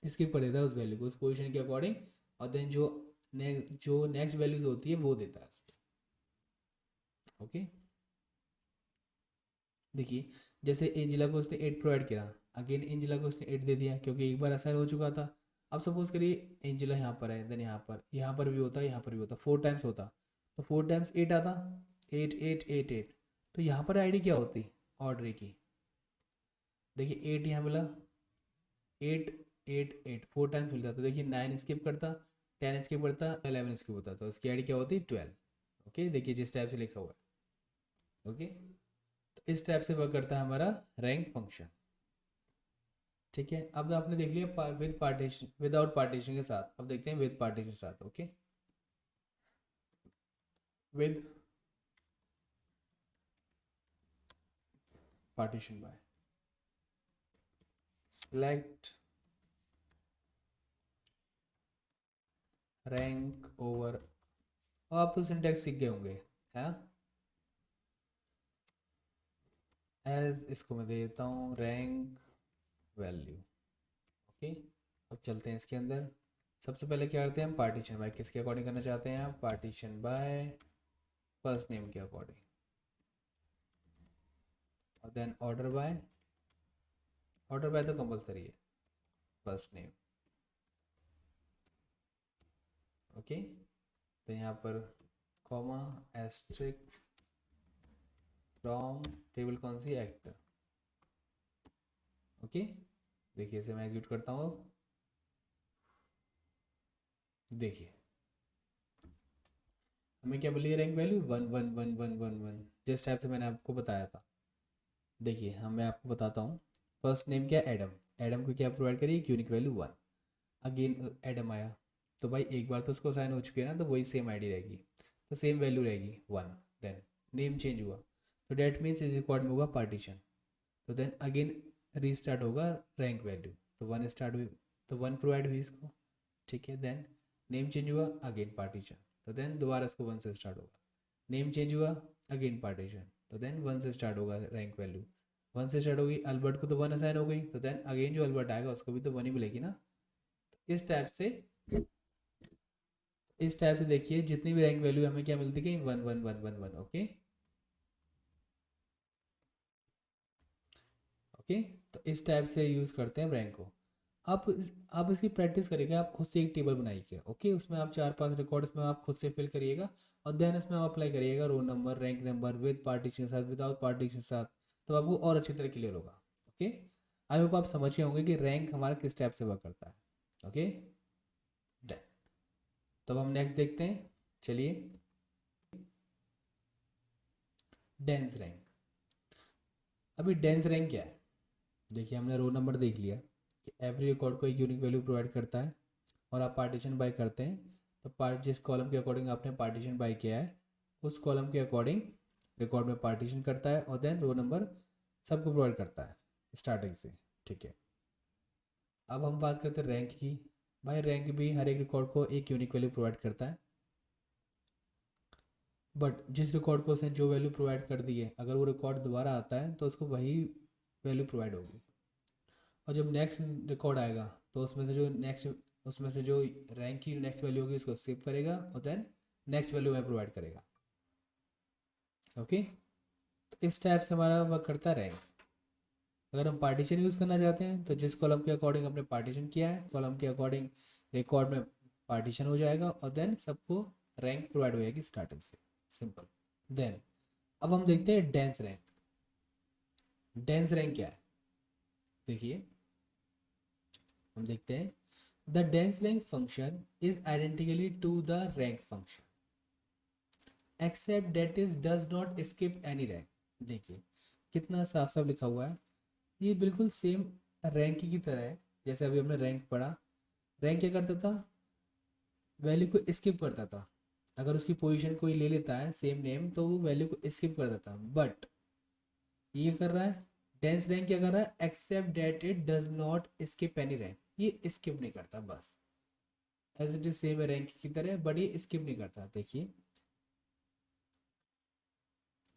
इसके ऊपर देता है उस वैल्यू को उस पोजीशन के अकॉर्डिंग, और देन जो जो नेक्स्ट वैल्यूज होती है वो देता है उसको। ओके, देखिए जैसे एंजिला को उसने 8 प्रोवाइड किया, अगेन एंजिला को उसने 8 दे दिया क्योंकि एक बार असाइन हो चुका था। अब सपोज करिए एंजिला यहाँ पर है, देन यहाँ पर भी होता, यहाँ पर भी होता, 4 टाइम्स होता, तो 4 टाइम्स 8 आता, 8 8 8 8। तो यहाँ पर आईडी क्या होती ऑर्डर की, देखिए 8 यहाँ मिला, 8 8 8 4 टाइम्स मिलता, तो देखिए 9 स्किप करता, 10 स्किप करता, 11 स्किप होता, तो उसकी आईडी क्या होती 12। ओके, देखिए जिस टाइप से लिखा हुआ है। ओके, तो इस टाइप से वर्क करता है हमारा रैंक फंक्शन। ठीक है, अब आपने देख लिया विद पार्टीशन, विदाउट पार्टीशन के साथ। अब देखते हैं विद पार्टीशन के साथ। Okay, with partition by select rank over, आप तो सिंटैक्स सीख गए होंगे है, एज इसको मैं दे देता हूँ रैंक वैल्यू। ओके, अब चलते हैं इसके अंदर। सबसे पहले क्या करते हैं हम, पार्टीशन बाय किसके अकॉर्डिंग करना चाहते हैं आप, पार्टीशन बाय फर्स्ट नेम के अकॉर्डिंग, और देन ऑर्डर बाय तो कंपलसरी है, फर्स्ट नेम। ओके, तो यहाँ पर कॉमा एस्ट्रिक फ्रॉम टेबल कौन सी, एक्टर। ओके, देखिए इसे मैं एग्जीक्यूट करता हूँ। देखिए हमें क्या बोलिए, रैंक वैल्यू 1 1 1 1 1 1, जिस टाइप से मैंने आपको बताया था। देखिए मैं आपको बताता हूँ, फर्स्ट नेम क्या, एडम, एडम को क्या प्रोवाइड करिए, यूनिक वैल्यू 1। अगेन एडम आया, तो भाई एक बार तो उसको साइन हो चुकी है ना, तो वही सेम आईडी रहेगी, तो सेम वैल्यू रहेगी 1। देन नेम चेंज हुआ, तो डैट मीन्स इस रिकॉर्ड में होगा पार्टीशन, तो देन अगेन रीस्टार्ट होगा रैंक वैल्यू, तो 1 स्टार्ट हुई, तो 1 प्रोवाइड हुई इसको। ठीक है, देन नेम चेंज हुआ, अगेन पार्टीशन, तो देन दोबारा इसको 1 से स्टार्ट होगा, नेम चेंज हुआ, अगेन पार्टीशन, तो देन 1 से स्टार्ट होगा रैंक वैल्यू, 1 से स्टार्ट होगी, अल्बर्ट को तो 1 असाइन हो गई, तो देन अगेन जो अल्बर्ट आएगा उसको भी तो 1 ही मिलेगी ना। इस टाइप से, इस टाइप से देखिए जितनी भी रैंक वैल्यू हमें क्या मिलती गई, 1 1 1 1 1। ओके ओके, तो इस टाइप से यूज़ करते हैं रैंक को। आप इसकी प्रैक्टिस करिएगा, आप खुद से एक टेबल बनाइएगा। ओके, उसमें आप 4 5 रिकॉर्ड्स में आप खुद से फिल करिएगा, और देन उसमें आप अप्लाई करिएगा roll number, rank number, with partition के साथ, विदाउट पार्टीशन के साथ, तो आपको और अच्छी तरह क्लियर होगा। ओके, आई होप आप समझ गए होंगे कि रैंक हमारा किस टाइप से वर्क करता है। Okay, done. तो अब हम नेक्स्ट देखते हैं, चलिए डेंस रैंक। अभी डेंस रैंक क्या है, देखिए हमने रोल नंबर देख लिया कि एवरी रिकॉर्ड को एक यूनिक वैल्यू प्रोवाइड करता है, और आप पार्टीशन बाय करते हैं, तो जिस कॉलम के अकॉर्डिंग आपने पार्टीशन बाय किया है उस कॉलम के अकॉर्डिंग रिकॉर्ड में पार्टीशन करता है, और देन रोल नंबर सबको प्रोवाइड करता है स्टार्टिंग से। ठीक है, अब हम बात करते हैं रैंक की। भाई रैंक भी हर एक रिकॉर्ड को एक यूनिक वैल्यू प्रोवाइड करता है, बट जिस रिकॉर्ड को उसने जो वैल्यू प्रोवाइड कर दी है, अगर वो रिकॉर्ड दोबारा आता है तो उसको वही वैल्यू प्रोवाइड होगी, और जब नेक्स्ट रिकॉर्ड आएगा तो उसमें से जो रैंक की नेक्स्ट वैल्यू होगी उसको सेव करेगा, और देन नेक्स्ट वैल्यू में प्रोवाइड करेगा। ओके, तो इस टाइप से हमारा वर्क करता है रैंक। अगर हम पार्टीशन यूज़ करना चाहते हैं तो जिस कॉलम के अकॉर्डिंग हमने पार्टीशन किया है, कॉलम के अकॉर्डिंग रिकॉर्ड में पार्टीशन हो जाएगा, और देन सबको रैंक प्रोवाइड हो जाएगी स्टार्टिंग से, सिंपल। देन अब हम देखते हैं डेंस रैंक। डेंस रैंक क्या है, देखिए हम देखते हैं, the dense rank function is identically to the rank function except that is does not skip any rank. देखिए कितना साफ साफ लिखा हुआ है, ये बिल्कुल सेम रैंक की तरह है। जैसे अभी हमने रैंक पढ़ा, रैंक क्या करता था, वैल्यू को स्किप करता था, अगर उसकी पोजीशन कोई ले लेता है सेम नेम तो वो वैल्यू को स्किप कर देता, बट ये कर रहा है, डेंस रैंक क्या कर रहा है, except that it does not skip any rank, ये स्किप नहीं करता, बस as it is same rank की तरह, बट ये स्किप नहीं करता। देखिए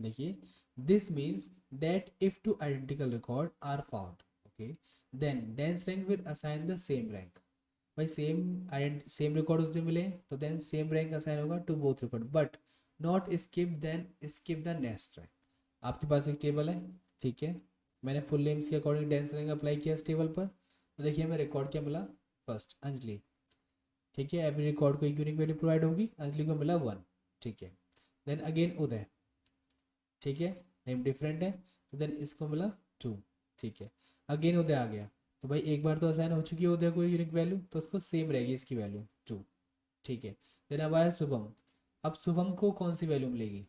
देखिए, this means that if two identical record are found, okay, then dense rank will assign the same rank. भाई सेम रिकॉर्ड उसमें मिले तो देन सेम रैंक असाइन होगा to both record, but not skip then skip the next rank. आपके पास एक table है, ठीक है, मैंने फुल नेम्स के अकॉर्डिंग डेंस रैंक अप्लाई किया इस टेबल पर, तो देखिए हमें रिकॉर्ड क्या मिला, फर्स्ट अंजलि, ठीक है, एवरी रिकॉर्ड को एक यूनिक वैल्यू प्रोवाइड होगी, अंजलि को मिला 1, ठीक है, देन अगेन उदय, ठीक है, नेम डिफरेंट है तो देन इसको मिला 2, ठीक है, अगेन उदय आ गया, तो भाई एक बार तो असाइन हो चुकी है उदय को यूनिक वैल्यू, तो उसको सेम रहेगी इसकी वैल्यू 2, ठीक है, देन अब आया शुभम, अब शुभम को कौन सी वैल्यू मिलेगी,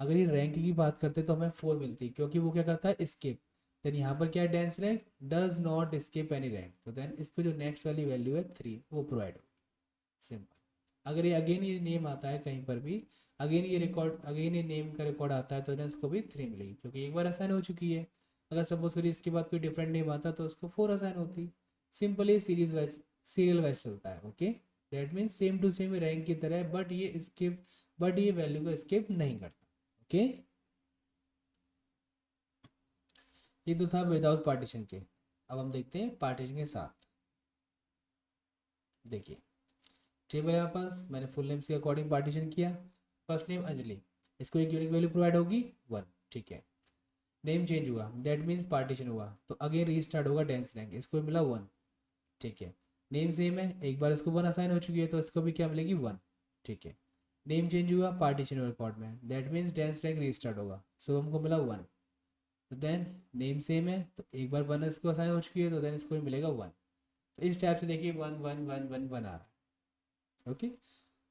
अगर ये रैंक की बात करते तो हमें 4 मिलती, क्योंकि वो क्या करता है स्किप, देन यहाँ पर क्या है dense rank does not skip any rank, तो देन इसको जो नेक्स्ट वाली वैल्यू है 3 वो प्रोवाइड होगी, सिंपल। अगर ये अगेन ये नेम आता है कहीं पर भी, अगेन ये रिकॉर्ड, अगेन ये नेम का रिकॉर्ड आता है तो देन उसको भी 3 मिलेगी, क्योंकि एक बार असाइन हो चुकी है। अगर सपोज करिए इसके बाद कोई डिफरेंट नेम आता तो उसको 4 असाइन होती। सिंपल ये सीरीज वाइज सीरियल वाइज चलता है, okay. That means same to same rank की तरह, बट ये वैल्यू को स्किप नहीं करता, ओके। ये तो था विदाउट पार्टीशन के। अब हम देखते हैं पार्टीशन के साथ। देखिए टेबल है हमारे पास, मैंने फुल नेम्स के अकॉर्डिंग पार्टीशन किया। फर्स्ट नेम अंजलि, इसको एक यूनिक वैल्यू प्रोवाइड होगी 1, ठीक है, नेम चेंज हुआ डेट मीन्स पार्टीशन हुआ, तो अगेन रीस्टार्ट होगा डेंस रैंक, इसको मिला 1, ठीक है, नेम सेम है, एक बार इसको 1 असाइन हो चुकी है तो इसको भी क्या मिलेगी 1, ठीक है, नेम चेंज हुआ पार्टीशन रिकॉर्ड में, that means dense rank restart होगा, सो हमको मिला 1, तो देन नेम सेम है तो एक बार 1 इसको असाइन हो चुकी है तो देन इसको भी मिलेगा 1, तो इस टाइप से देखिए 1 1 1 1 1 आ रहा है, ओके।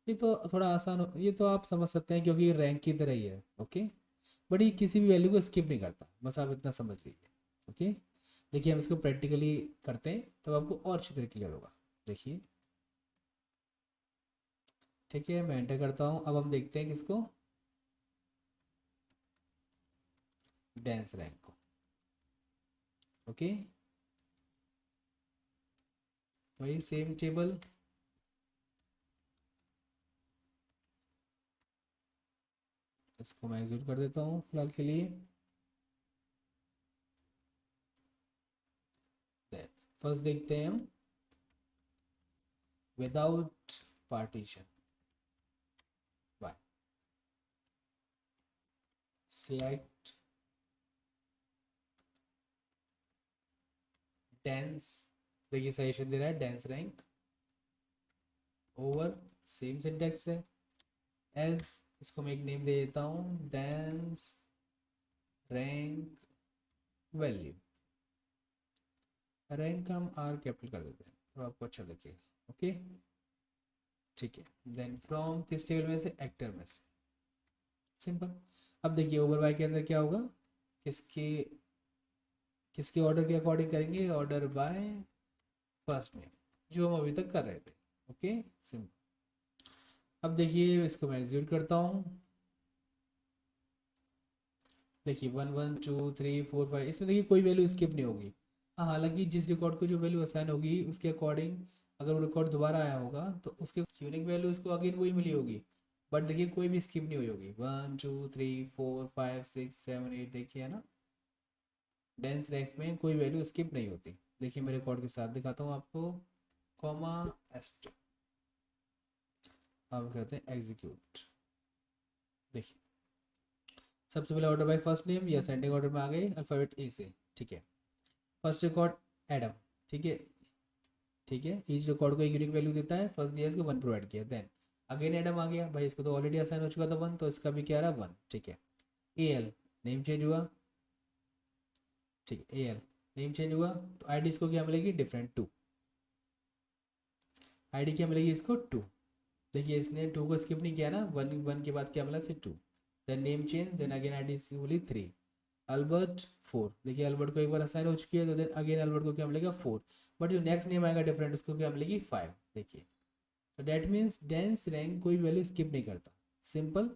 ये तो थोड़ा आसान हो, ये तो आप समझ सकते हैं क्योंकि ये रैंक की तरह ही है, ओके, बट ये किसी भी वैल्यू को स्किप नहीं करता, बस आप इतना समझ लीजिए, ओके। देखिए हम इसको प्रैक्टिकली करते हैं तब आपको और अच्छी तरह क्लियर होगा। देखिए ठीक है, मैं एंटर करता हूँ, अब हम देखते हैं किसको, डेंस रैंक को, ओके, वही सेम टेबल, इसको मैं एग्जीक्यूट कर देता हूँ फिलहाल के लिए। फर्स्ट देखते हैं हम without partition by select dense, देखिए सजेशन दे रहा है dense rank over, same syntax है एज, इसको मैं एक नेम दे देता हूँ डेंस रैंक वैल्यू, रैंक का हम आर कैपिटल कर देते हैं तो आपको अच्छा दिखेगा, ओके, ठीक है, देन फ्रॉम किस टेबल में से, एक्टर में से, सिंपल। अब देखिए ओवर बाय के अंदर क्या होगा, किसके किसके ऑर्डर के अकॉर्डिंग करेंगे, ऑर्डर बाय फर्स्ट नेम, जो हम अभी तक कर रहे थे, ओके, सिंपल। अब देखिए इसको मैं एग्जीक्यूट करता हूँ, देखिए 1 1 2 3 4 5, इसमें देखिए कोई वैल्यू स्किप नहीं होगी। हाँ, हालांकि जिस रिकॉर्ड को जो वैल्यू असाइन होगी उसके अकॉर्डिंग अगर वो रिकॉर्ड दोबारा आया होगा तो उसके यूनिक वैल्यू उसको अगेन वही मिली होगी, बट देखिए कोई भी स्किप नहीं हुई होगी, 1 2 3 4 5 6 7 8, देखिए है ना, डेंस रैंक में कोई वैल्यू स्किप नहीं होती। देखिए मैं रिकॉर्ड के साथ दिखाता हूँ आपको, कॉमा एस्ट, अब करते हैं एग्जीक्यूट। देखिए सबसे पहले ऑर्डर बाय फर्स्ट नेम या सेंडिंग ऑर्डर में आ गए अल्फ़ाबेट ए से, ठीक है, फर्स्ट रिकॉर्ड एडम, ठीक है, ठीक है, ईच रिकॉर्ड को एक यूनिक वैल्यू देता है, फर्स्ट दिया इसको 1 प्रोवाइड किया, देन अगेन एडम आ गया, भाई इसको तो ऑलरेडी असाइन हो चुका था 1 तो इसका भी क्या रहा 1, ठीक है, ए एल नेम चेंज हुआ, ठीक है, ए एल नेम चेंज हुआ तो आई डी इसको क्या मिलेगी, डिफरेंट 2, आई डी क्या मिलेगी इसको 2, देखिए इसने 2 को स्किप नहीं किया ना, 1 1 के बाद क्या मिला से 2, then name change, then again I D बोली 3, अल्बर्ट 4, देखिए अल्बर्ट को एक बार असाइन हो चुकी है तो देन अगेन अल्बर्ट को क्या मिलेगा 4, बट जो नेक्स्ट नेम आएगा डिफरेंट उसको क्या मिलेगी 5, देखिए, तो डेट मीन्स डेंस रैंक कोई वैल्यू स्किप नहीं करता, सिंपल,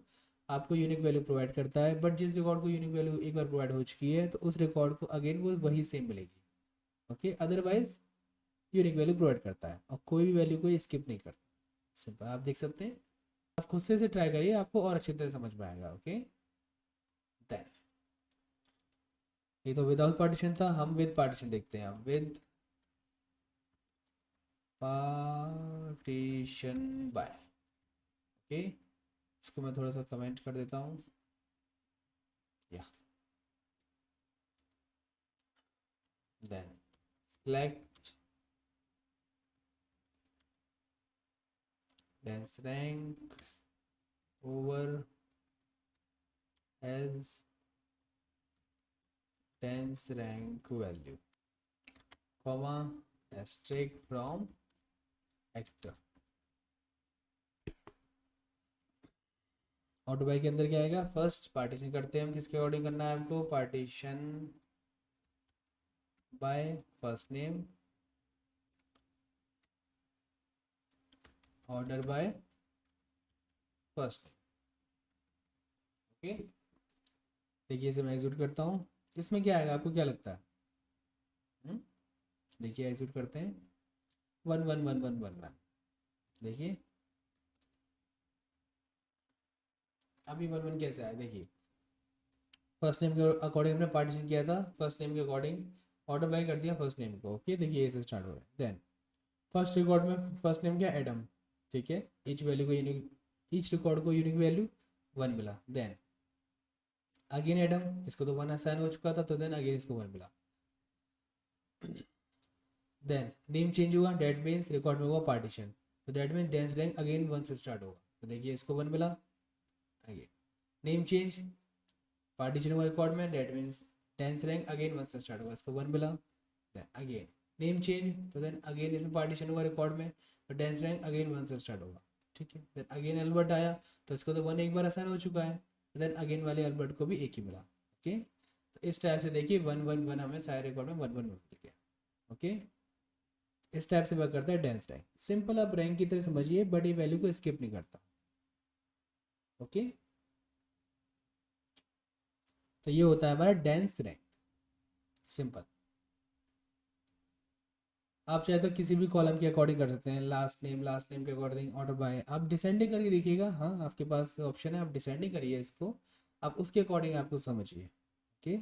आपको यूनिक वैल्यू प्रोवाइड करता है, बट जिस रिकॉर्ड को यूनिक वैल्यू एक बार प्रोवाइड हो चुकी है तो उस रिकॉर्ड को अगेन वो वही सेम मिलेगी, okay, otherwise unique value provide करता है और कोई भी वैल्यू को स्किप नहीं करता, सिंपल, आप देख सकते हैं। आप खुद से ट्राई करिए, आपको और अच्छी तरह समझ में आएगा, ओके। देन ये तो विदाउट पार्टीशन था, हम विद पार्टीशन देखते हैं, हम विद पार्टीशन बाय। ओके, इसको मैं थोड़ा सा कमेंट कर देता हूँ या then select dense rank over as dense rank value comma asterisk from actor। ऑटो बाय के अंदर क्या आएगा, फर्स्ट पार्टीशन करते हैं हम, किसके अकॉर्डिंग करना है आपको, partition bye first name order by first name. Okay, देखिए इसे मैं एग्जीक्यूट करता हूँ, इसमें क्या आएगा आपको क्या लगता है? देखिए एग्जीक्यूट करते हैं, 1 1 1 1 1 1। देखिए अभी 1 1 कैसे आया, देखिए फर्स्ट नेम के अकॉर्डिंग हमने पार्टीशन किया था, फर्स्ट नेम के अकॉर्डिंग ऑर्डर बाय कर दिया फर्स्ट नेम को। ओके, देखिए ऐसे स्टार्ट हो रहा है। देन फर्स्ट रिकॉर्ड में फर्स्ट नेम क्या, एडम, ठीक है, ईच वैल्यू को यूनिक, ईच रिकॉर्ड को यूनिक वैल्यू 1 मिला। देन अगेन एडम, इसको तो 1 असाइन हो चुका था, तो देन अगेन इसको 1 मिला। देन नेम चेंज हुआ, डेट मीन्स रिकॉर्ड में हुआ पार्टीशन, तो that means dense rank again 1 से स्टार्ट होगा, तो देखिए इसको 1 मिला। अगेन नेम चेंज, पार्टीशन हुआ रिकॉर्ड में, that means dense rank again 1 से स्टार्ट होगा, इसको 1 मिला। देन अगेन नेम चेंज, तो देन अगेन इसमें पार्टीशन हुआ रिकॉर्ड में, तो डेंस रैंक अगेन 1 से स्टार्ट होगा, ठीक है। देन अगेन अल्बर्ट आया, तो इसको तो 1 एक बार असाइन हो चुका है, तो देन अगेन वाले अल्बर्ट को भी एक ही मिला। ओके, तो इस टाइप से देखिए 1 1 1 हमें सारे रिकॉर्ड में 1 1 मिल गया। ओके, इस टाइप से वर्क करता है डेंस रैंक। सिंपल आप रैंक की तरह समझिए, बट ये वैल्यू को स्किप नहीं करता। ओके, तो ये होता है हमारा डेंस रैंक, सिंपल। आप चाहे तो किसी भी कॉलम के अकॉर्डिंग कर सकते हैं, लास्ट नेम के अकॉर्डिंग ऑर्डर बाय, आप डिसेंडिंग करके देखिएगा, हाँ आपके पास ऑप्शन है, आप डिसेंडिंग करिए इसको, आप उसके अकॉर्डिंग आपको समझिए। ओके,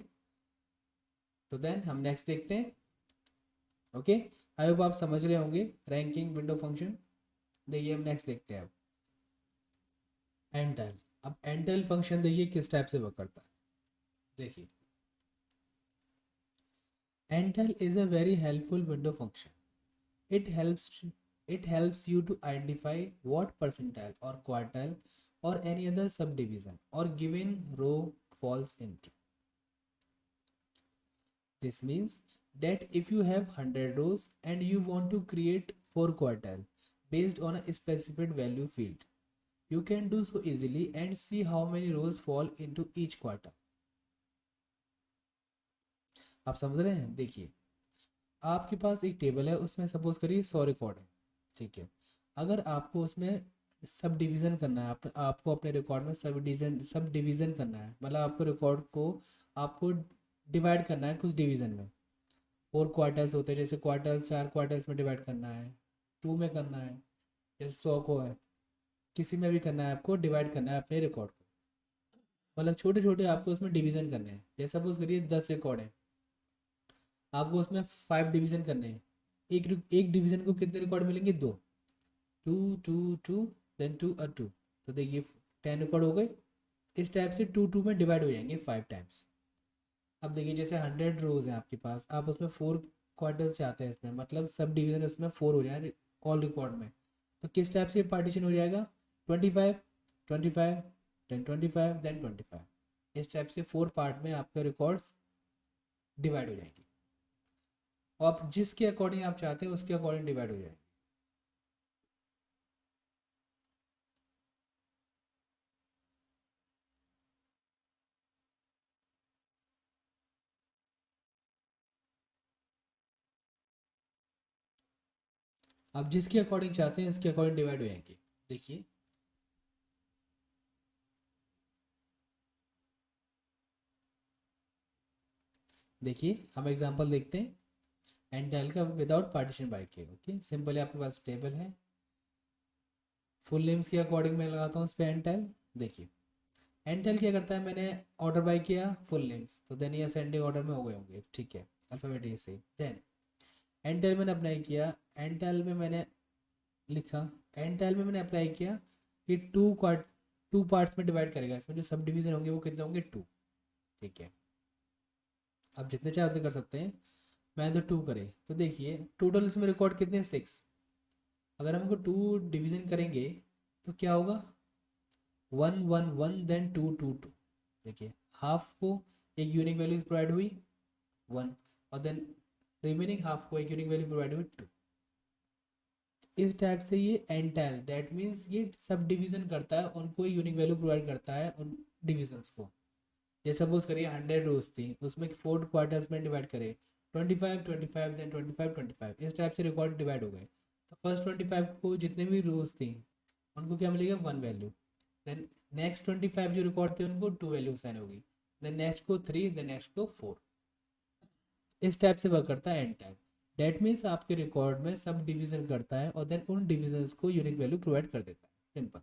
तो देन हम नेक्स्ट देखते हैं। ओके, आई होप आप समझ रहे होंगे रैंकिंग विंडो फंक्शन। देखिए हम नेक्स्ट देखते हैं अब एंटाइल। अब एंटाइल फंक्शन देखिए किस टाइप से वर्क करता है। देखिए ntile is a very helpful window function. It helps it helps you to identify what percentile or quartile or any other subdivision or given row falls into. This means that if you have 100 rows and you want to create 4 quartile based on a specified value field, you can do so easily and see how many rows fall into each quartile. आप समझ रहे हैं? देखिए आपके पास एक table है, उसमें suppose करिए 100 रिकॉर्ड है, ठीक है। अगर आपको उसमें सब डिवीज़न करना है, आपको अपने रिकॉर्ड में सब डिवीज़न करना है, मतलब आपको रिकॉर्ड को आपको डिवाइड करना है कुछ डिवीज़न में। 4 क्वार्टल्स होते हैं, जैसे क्वार्टल्स 4 क्वार्टल्स में डिवाइड करना है, 2 में करना है, जैसे 100 को है, किसी में भी करना है, आपको डिवाइड करना है अपने रिकॉर्ड को, मतलब छोटे छोटे आपको उसमें डिवीज़न करने हैं। जैसे सपोज करिए 10 रिकॉर्ड है, आपको उसमें 5 डिवीज़न करने हैं। एक डिवीज़न को कितने रिकॉर्ड मिलेंगे? 2, 2 2 2 देन 2 और 2, तो देखिए 10 रिकॉर्ड हो गए। इस टाइप से 2 2 में डिवाइड हो जाएंगे 5 टाइम्स। अब देखिए जैसे 100 रोज हैं आपके पास, आप उसमें 4 क्वार्टर्स चाहते हैं, इसमें मतलब सब डिवीजन उसमें 4 हो जाए ऑल रिकॉर्ड में, तो किस टाइप से पार्टीशन हो जाएगा? 25 25 देन 25 देन 25, इस टाइप से 4 पार्ट में आपके रिकॉर्ड्स डिवाइड हो जाएंगे, और आप जिसके अकॉर्डिंग आप चाहते हैं उसके अकॉर्डिंग डिवाइड हो जाएंगे। आप जिसके अकॉर्डिंग चाहते हैं उसके अकॉर्डिंग डिवाइड हो जाएंगे। देखिए देखिए हम एग्जांपल देखते हैं एंटाइल का विदाउट पार्टीशन बाय के। ओके, सिंपली आपके पास टेबल है, फुल नेम्स के अकॉर्डिंग मैं लगाता हूँ उस पर एंटाइल। देखिए एंटाइल क्या करता है, मैंने ऑर्डर बाय किया फुल नेम्स, तो देन ये असेंडिंग ऑर्डर में हो गए होंगे, ठीक है, अल्फाबेटिक से। देन एंड टेल मैंने अप्लाई किया, एंड टेल में मैंने लिखा, एंड टेल में मैंने अप्लाई किया कि टू पार्ट्स में डिवाइड करेगा, इसमें जो सब डिवीजन होंगे वो कितने होंगे 2। ठीक है, अब जितने चाहे उतने कर सकते हैं, मैंने तो 2 करे, तो देखिए टोटल इसमें रिकॉर्ड कितने हैं 6। अगर हमको 2 डिवीजन करेंगे तो क्या होगा 1 1 1 देन 2 2 2। देखिए हाफ को एक यूनिक वैल्यू प्रोवाइड हुई 1, और देन रिमेनिंग हाफ को एक यूनिक वैल्यू प्रोवाइड हुई 2। इस टाइप से ये एंटाइल, दैट मीन्स ये सब डिवीजन करता है, उनको यूनिक वैल्यू प्रोवाइड करता है उन डिविजन्स को। जैसे सपोज करिए 100 रोज थी, उसमें 4 क्वार्टर्स में डिवाइड करे, 25 25 देन 25 25, इस टाइप से रिकॉर्ड डिवाइड हो गए। तो फर्स्ट 25 को जितने भी रोज थी उनको क्या मिलेगा 1 वैल्यू, देन नेक्स्ट 25 जो रिकॉर्ड थे उनको 2 वैल्यू साइन होगी, देन नेक्स्ट को 3, देन नेक्स्ट को 4। इस टाइप से वर्क करता है एंड टाइप। डेट मीन्स आपके रिकॉर्ड में सब डिवीजन करता है और देन उन डिविजन्स को यूनिक वैल्यू प्रोवाइड कर देता है, सिंपल।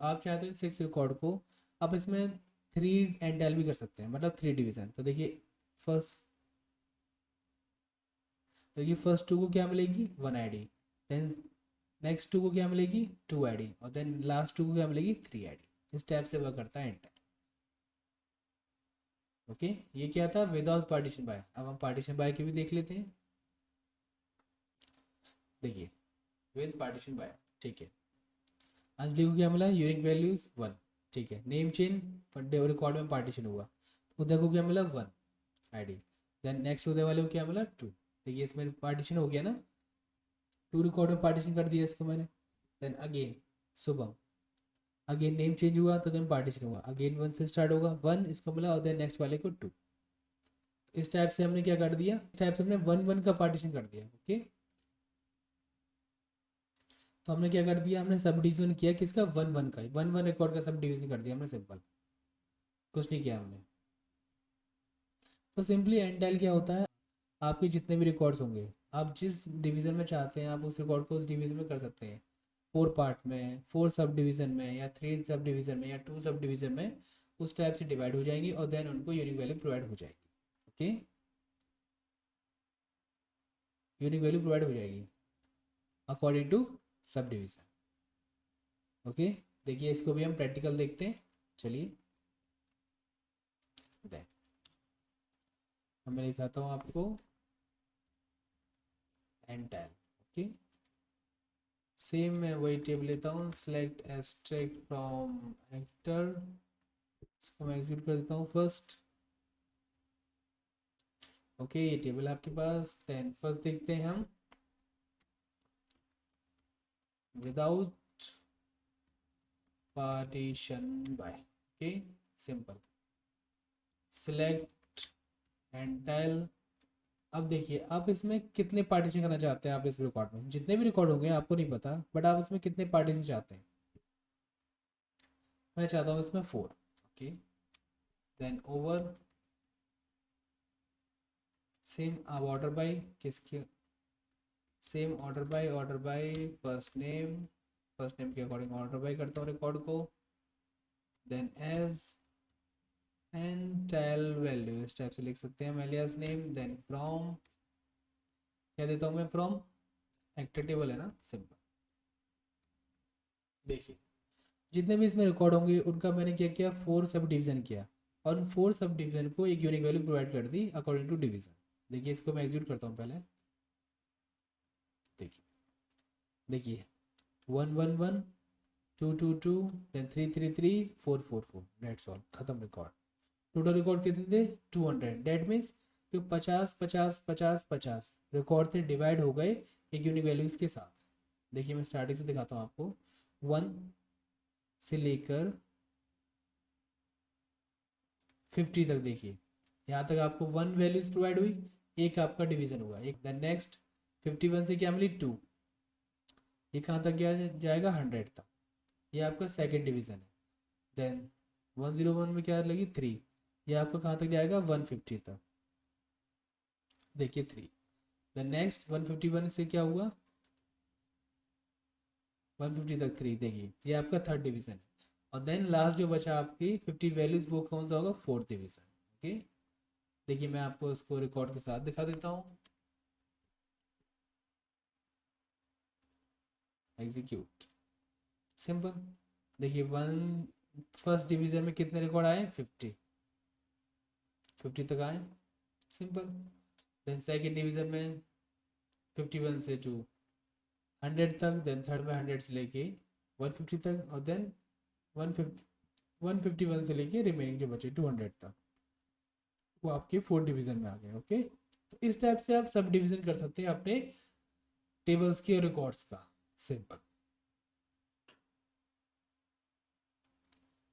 आप चाहते हो 6 रिकॉर्ड को आप इसमें 3 एंड भी कर सकते हैं, मतलब 3 डिवीजन। तो देखिए फर्स्ट, तो ये फर्स्ट 2 को क्या मिलेगी 1 आईडी, देन नेक्स्ट 2 को क्या मिलेगी 2 आईडी, और देन लास्ट 2 को क्या मिलेगी 3 आईडी। इस टाइप से वर्क करता है एंड। ओके, ये क्या था विदाउट पार्टीशन बाय। अब हम पार्टीशन बाय के भी देख लेते हैं। देखिए विद पार्टीशन बाय, ठीक है, अंजलि को क्या मिला यूनिक वैल्यूज 1। ठीक है, नेम चेंज रिकॉर्ड में पार्टीशन हुआ, उदय को क्या मिला 1 आईडी, देन नेक्स्ट उदय वाले को क्या मिला 2। देखिए इसमें पार्टीशन हो गया ना, 2 रिकॉर्ड में पार्टीशन कर दिया इसको मैंने। Then again Shubham, again name change हुआ तो देन पार्टीशन हुआ, अगेन 1 से स्टार्ट होगा 1 इसको मिला, और देन नेक्स्ट वाले को 2। इस टाइप से हमने क्या कर दिया, इस टाइप से हमने 1 1 का पार्टीशन कर दिया। ओके, तो हमने क्या कर दिया, हमने सब डिवीजन किया किसका 1 1 का, 1 1 रिकॉर्ड का सब डिवीजन कर दिया हमने, सिंपल, कुछ नहीं किया हमने। तो सिंपली एंटाइल क्या होता है, आपके जितने भी रिकॉर्ड्स होंगे आप जिस डिवीज़न में चाहते हैं आप उस रिकॉर्ड को उस डिवीज़न में कर सकते हैं, 4 पार्ट में, 4 सब डिवीज़न में, या 3 सब डिवीज़न में, या 2 सब डिवीज़न में, उस टाइप से डिवाइड हो जाएंगी और देन उनको यूनिक वैल्यू प्रोवाइड हो जाएगी। ओके, यूनिक वैल्यू प्रोवाइड हो जाएगी according to subdivision. Okay, देखिए इसको भी हम प्रैक्टिकल देखते हैं, चलिए देन मैं दिखाता हूँ आपको एंटाइल। ओके, सेम मैं वही टेबल लेता हूँ, सेलेक्ट एक्सट्रैक्ट फ्रॉम एक्टर, इसको मैं एग्जीक्यूट कर देता हूँ फर्स्ट। ओके, ये टेबल आपके पास, देन फर्स्ट देखते हैं हम without partition by. Okay, simple select ntile. अब देखिए आप इसमें कितने पार्टीशन करना चाहते हैं, आप इस रिकॉर्ड में जितने भी रिकॉर्ड होंगे आपको नहीं पता, बट आप इसमें कितने पार्टीशन चाहते हैं। मैं चाहता हूँ इसमें 4। Okay, then over same order by किसके, same order by first name के अकॉर्डिंग ऑर्डर बाय करता हूँ रिकॉर्ड को, देन एज एंटाइल वैल्यू इस टाइप से लिख सकते हैं, एलियास नेम, देन फ्रॉम क्या देता हूँ मैं, फ्रॉम एक्टर टेबल है ना, सिंपल। देखिए जितने भी इसमें रिकॉर्ड होंगे उनका मैंने क्या किया 4 सब डिवीजन किया, और उन 4 सब डिवीजन को एक यूनिक वैल्यू प्रोवाइड कर दी अकॉर्डिंग टू डिवीजन। देखिए इसको मैं एग्जीक्यूट करता हूँ पहले, देखिए देखिए 1 1 1 2 2 2 देन 3 3 3 4 4 4, डेट्स ऑल, खत्म रिकॉर्ड। टोटल रिकॉर्ड कितने थे 200, डेट मीन्स जो 50 50 50 50 रिकॉर्ड थे डिवाइड हो गए एक यूनिक वैल्यूज के साथ। देखिए मैं स्टार्टिंग से दिखाता हूँ आपको, 1 से लेकर 50 तक। देखिए यहाँ तक आपको 1 वैल्यूज प्रोवाइड हुई, एक आपका डिवीजन हुआ, एक द नेक्स्ट 51 से क्या मिली 2, ये कहाँ तक गया जाएगा 100 तक, ये आपका सेकेंड डिवीजन है। देन 101 में क्या लगी 3, ये आपका कहाँ तक जाएगा 150 तक, देखिए 3। द नेक्स्ट 151 से क्या हुआ 150 तक 3, देखिए ये आपका थर्ड डिवीजन है। और देन लास्ट जो बचा आपकी 50 वैल्यूज वो कौन सा होगा फोर्थ डिवीजन। ओके, देखिए मैं आपको इसको रिकॉर्ड के साथ दिखा देता हूँ। Execute, simple. देखिए वन फर्स्ट डिवीजन में कितने रिकॉर्ड आए, 50, 50 तक आए, सिंपल। देन सेकेंड डिवीजन में 51 से टू 100 तक, देन थर्ड में 100 से लेके 150 तक, और देन 150 151 से लेके रिमेनिंग जो बचे 200 तक, वो आपके फोर्थ डिवीजन में आ गए। ओके, तो इस टाइप से आप सब डिवीजन कर सकते हैं अपने टेबल्स के रिकॉर्ड्स का, सिंपल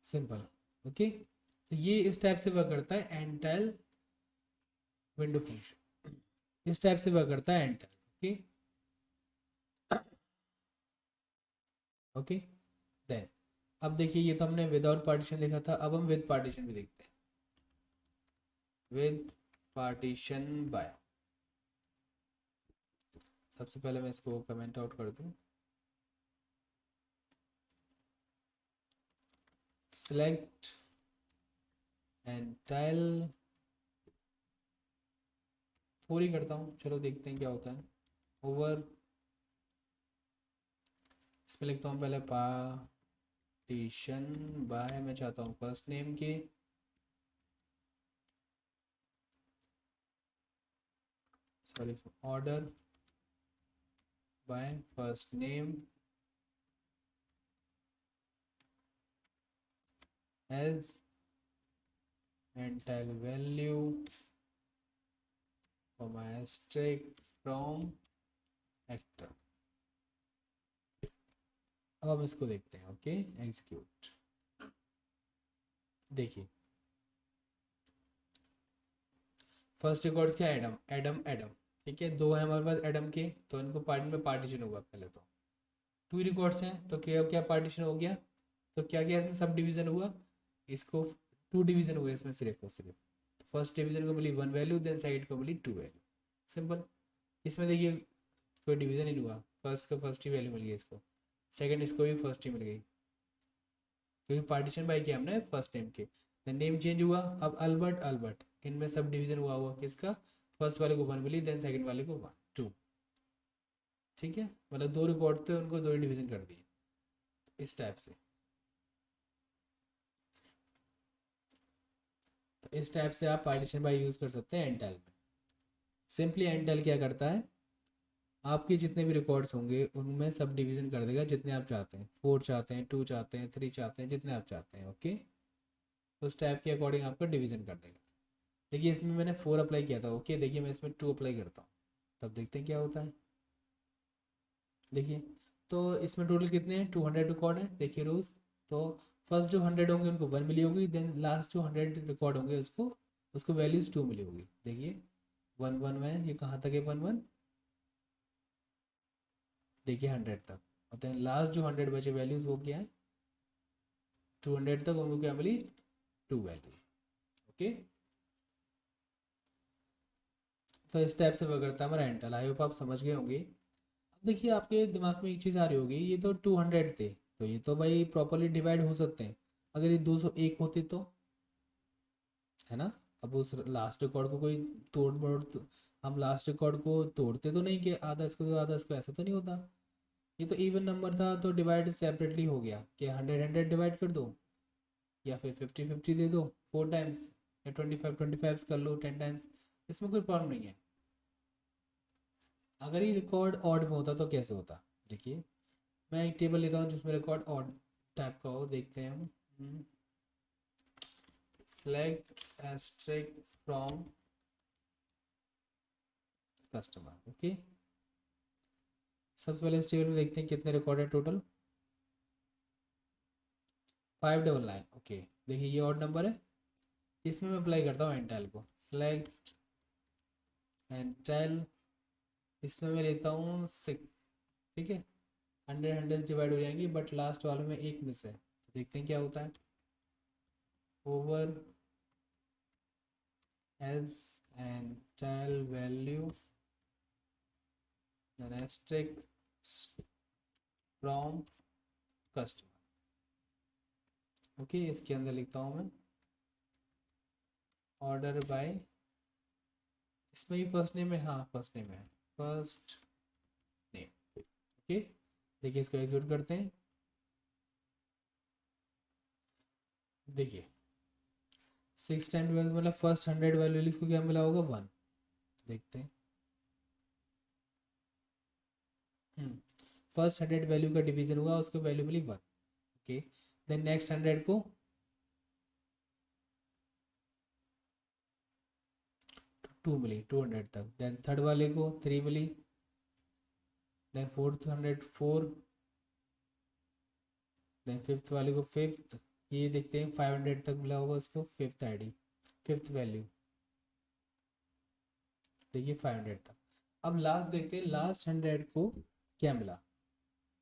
सिंपल। ओके, तो ये इस टाइप से वर्क करता है एंटाइल विंडो फंक्शन, इस टाइप से वर्क करता है एंटाइल। ओके ओके, देन अब देखिए ये तो हमने विदाउट पार्टीशन देखा था, अब हम विद पार्टीशन भी देखते हैं। विद पार्टीशन बाय, सबसे पहले मैं इसको कमेंट आउट कर दूं, सेलेक्ट एंटाइल, पूरी करता हूँ, चलो देखते हैं क्या होता है। ओवर, इसमें लिखता हूँ पहले पार्टीशन बाय, मैं चाहता हूँ फर्स्ट नेम के, sorry order by first name as ntile value asterisk from actor. अब हम इसको देखते हैं। ओके, एग्जीक्यूट, देखिए फर्स्ट रिकॉर्ड्स क्या, एडम एडम एडम, ठीक है, दो है हमारे पास एडम के, तो इनको पार्ट में पार्टीशन होगा पहले तो। टू रिकॉर्ड्स हैं तो क्या क्या पार्टीशन हो गया, तो क्या क्या इसमें सब डिवीजन हुआ, इसको टू डिवीजन हुए इसमें सिर्फ और सिर्फ। तो फर्स्ट डिवीजन को मिली वन वैल्यू, देन सेकंड को मिली टू वैल्यू, सिंपल। इसमें देखिए कोई डिवीजन ही नहीं हुआ, फर्स्ट का फर्स्ट ही वैल्यू मिल गई इसको, सेकंड इसको भी फर्स्ट ही मिल गई, क्योंकि पार्टीशन बाय किया हमने फर्स्ट नेम के। नेम चेंज हुआ, अब अल्बर्ट अल्बर्ट, इनमें सब डिवीजन हुआ हुआ किसका, फर्स्ट वाले को वन मिली, देन सेकंड वाले को वन टू, ठीक है, मतलब दो रिकॉर्ड थे उनको दो डिवीजन कर दिए, इस टाइप से। तो इस टाइप से आप पार्टीशन बाय यूज़ कर सकते हैं एंटाइल में। सिंपली एंटाइल क्या करता है, आपके जितने भी रिकॉर्ड्स होंगे उनमें सब डिवीजन कर देगा जितने आप चाहते हैं, 4 चाहते हैं, 2 चाहते हैं, 3 चाहते हैं, जितने आप चाहते हैं। ओके, उस टाइप के अकॉर्डिंग आपका डिवीजन कर देगा। देखिए इसमें मैंने 4 अप्लाई किया था। ओके, देखिए मैं इसमें 2 अप्लाई करता हूँ, तब देखते हैं क्या होता है। देखिए तो इसमें टोटल कितने हैं, 200 रिकॉर्ड है। देखिए रोज, तो फर्स्ट जो 100 होंगे उनको 1 मिली होगी, देन लास्ट जो 100 रिकॉर्ड होंगे उसको उसको वैल्यूज 2 मिली होगी। देखिए 1 1 में ये कहाँ तक है, 1 1, देखिए 100 तक, और देन लास्ट जो 100 बचे वैल्यूज वो क्या है, 200 तक, उनको क्या मिली, 2 वैल्यू। ओके, तो इस टाइप से वर्क करता है हमारा एंटल। आई होप आप समझ गए होंगे। अब देखिए आपके दिमाग में एक चीज़ आ रही होगी, ये तो 200 थे, तो ये तो भाई प्रॉपरली डिवाइड हो सकते हैं, अगर ये 201 होते तो, है ना। अब उस लास्ट रिकॉर्ड को कोई तोड़ मोड़ हम लास्ट रिकॉर्ड को तोड़ते तो नहीं कि आधा इसको तो आधा इसको, ऐसा तो नहीं होता। ये तो इवन नंबर था तो डिवाइड सेपरेटली हो गया कि 100 डिवाइड कर दो, या फिर 50 50 दे दो 4 टाइम्स, या 25 25 कर लो 10 टाइम्स, इसमें कोई प्रॉब्लम नहीं है। अगर ये रिकॉर्ड ऑड में होता तो कैसे होता, देखिए मैं एक टेबल लेता हूँ जिसमें रिकॉर्ड ऑड टाइप का हो, देखते हैं हम। Select asterisk from customer. Okay, सबसे पहले इस टेबल में देखते हैं कितने रिकॉर्ड है टोटल, 599। ओके, देखिए ये ऑड नंबर है, इसमें मैं अप्लाई करता हूँ एंटाइल को, सेलेक्ट एंटाइल, इसमें मैं लेता हूँ 6, ठीक है, 100 डिवाइड हो जाएंगी, बट लास्ट वाले में एक मिस है, तो देखते हैं क्या होता है। Over as ntile value asterisk from customer. Okay, इसके अंदर लिखता हूँ मैं ऑर्डर बाय, इसमें ही फर्स्ट नेम है, हाँ फर्स्ट नेम है, फर्स्ट नेम। ओके, देखिए इसको एग्जीक्यूट करते हैं। देखिए 6 टाइम 12 मतलब फर्स्ट 100 वैल्यू इसको क्या मिला होगा 1। देखते हैं। फर्स्ट 100 वैल्यू का डिवीजन हुआ, उसको वैल्यू मिली 1। ओके, देन नेक्स्ट 100 को 2 मिली 200 तक, देन थर्ड वाले को 3 मिली, देन फोर्थ 100 4, देन फिफ्थ वाले को फिफ्थ, ये देखते हैं 500 तक मिला होगा उसको फिफ्थ आईडी, फिफ्थ वैल्यू। देखिए 500 तक। अब लास्ट देखते हैं लास्ट 100 को क्या मिला।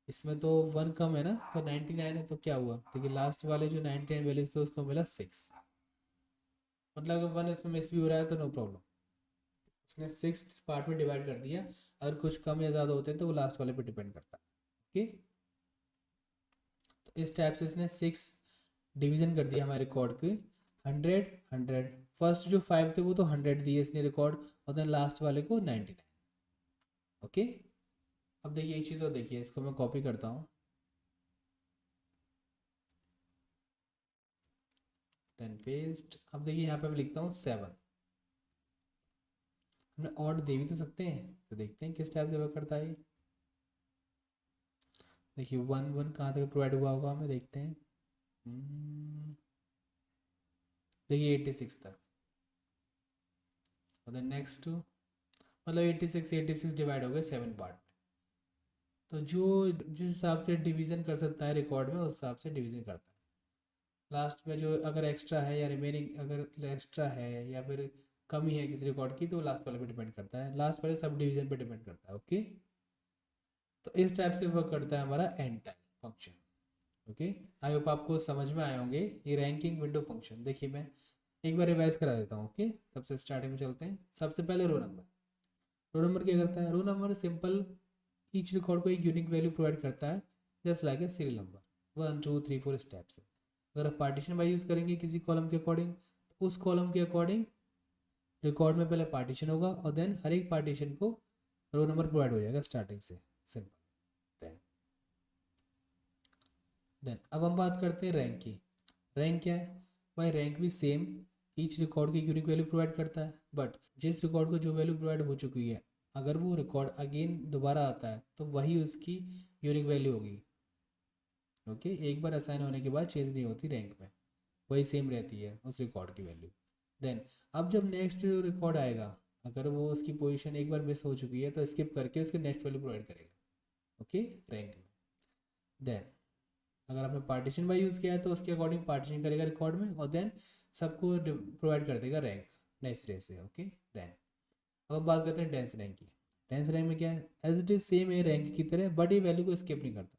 इसमें तो 1 कम है ना, तो 99 है, तो क्या हुआ देखिए लास्ट वाले जो 99 वैल्यूज थे उसको मिला 6। मतलब अगर 1 इसमें मिस भी हो रहा है तो नो प्रॉब्लम, उसने 6 पार्ट में डिवाइड कर दिया। अगर कुछ कम या ज़्यादा होते हैं तो वो लास्ट वाले पे डिपेंड करता है। ओके, तो इस टाइप से इसने 6 डिवीजन कर दिया हमारे रिकॉर्ड के। 100 फर्स्ट जो 5 थे वो तो 100 दिए इसने रिकॉर्ड, और देन लास्ट वाले को 99। ओके, अब देखिए एक चीज़ और देखिए, इसको मैं कॉपी करता हूँ, देन पेस्ट। अब देखिए यहाँ पे मैं लिखता हूँ 7। हमने ऑड दे भी तो सकते हैं, तो देखते हैं किस टाइप से वर्क करता है ये। देखिए 1 1 कहाँ तक प्रोवाइड हुआ होगा हमें, देखते हैं। देखिए 86 तक, और देन नेक्स्ट मतलब 86 डिवाइड हो गए 7 पार्ट। तो जो जिस हिसाब से डिवीज़न कर सकता है रिकॉर्ड में, उस हिसाब से डिवीज़न करता है। लास्ट में जो अगर एक्स्ट्रा है या रिमेनिंग अगर एक्स्ट्रा है या फिर कमी है किसी रिकॉर्ड की, तो लास्ट वाले पे डिपेंड करता है, लास्ट वाले सब डिवीज़न पे डिपेंड करता है। ओके, तो इस टाइप से वर्क करता है हमारा and time function. Okay, I hope आपको समझ में आए होंगे ये रैंकिंग विंडो फंक्शन। देखिए मैं एक बार रिवाइज करा देता हूँ। ओके, सबसे स्टार्टिंग में चलते हैं। सबसे पहले रो नंबर। रो नंबर क्या करता है, row number simple each record को एक यूनिक वैल्यू प्रोवाइड करता है, just like a serial number 1 2 3 4 step से। अगर आप पार्टीशन बाय यूज़ करेंगे किसी कॉलम के अकॉर्डिंग, तो उस कॉलम के अकॉर्डिंग रिकॉर्ड में पहले पार्टीशन होगा, और देन हर एक पार्टीशन को रो नंबर प्रोवाइड हो जाएगा स्टार्टिंग से। सिंपल। देन अब हम बात करते हैं रैंक की। रैंक क्या है भाई, रैंक भी सेम ईच रिकॉर्ड की यूनिक वैल्यू प्रोवाइड करता है, बट जिस रिकॉर्ड को जो वैल्यू प्रोवाइड हो चुकी है, अगर वो रिकॉर्ड अगेन दोबारा आता है तो वही उसकी यूनिक वैल्यू होगी। ओके, एक बार असाइन होने के बाद चेंज नहीं होती रैंक में, वही सेम रहती है उस रिकॉर्ड की वैल्यू। देन अब जब नेक्स्ट रिकॉर्ड आएगा, अगर वो उसकी पोजीशन एक बार मिस हो चुकी है तो स्किप करके उसके नेक्स्ट वैल्यू प्रोवाइड करेगा। ओके, रैंक में। देन अगर आपने पार्टीशन बाय यूज़ किया है तो उसके अकॉर्डिंग पार्टीशन करेगा रिकॉर्ड में, और देन सबको प्रोवाइड कर देगा रैंक नए सिरे से। ओके, देन अब हम बात करते हैं डेंस रैंक की। डेंस रैंक में क्या है, एज इट इज सेम है रैंक की तरह, बट ये वैल्यू को स्किप नहीं करता।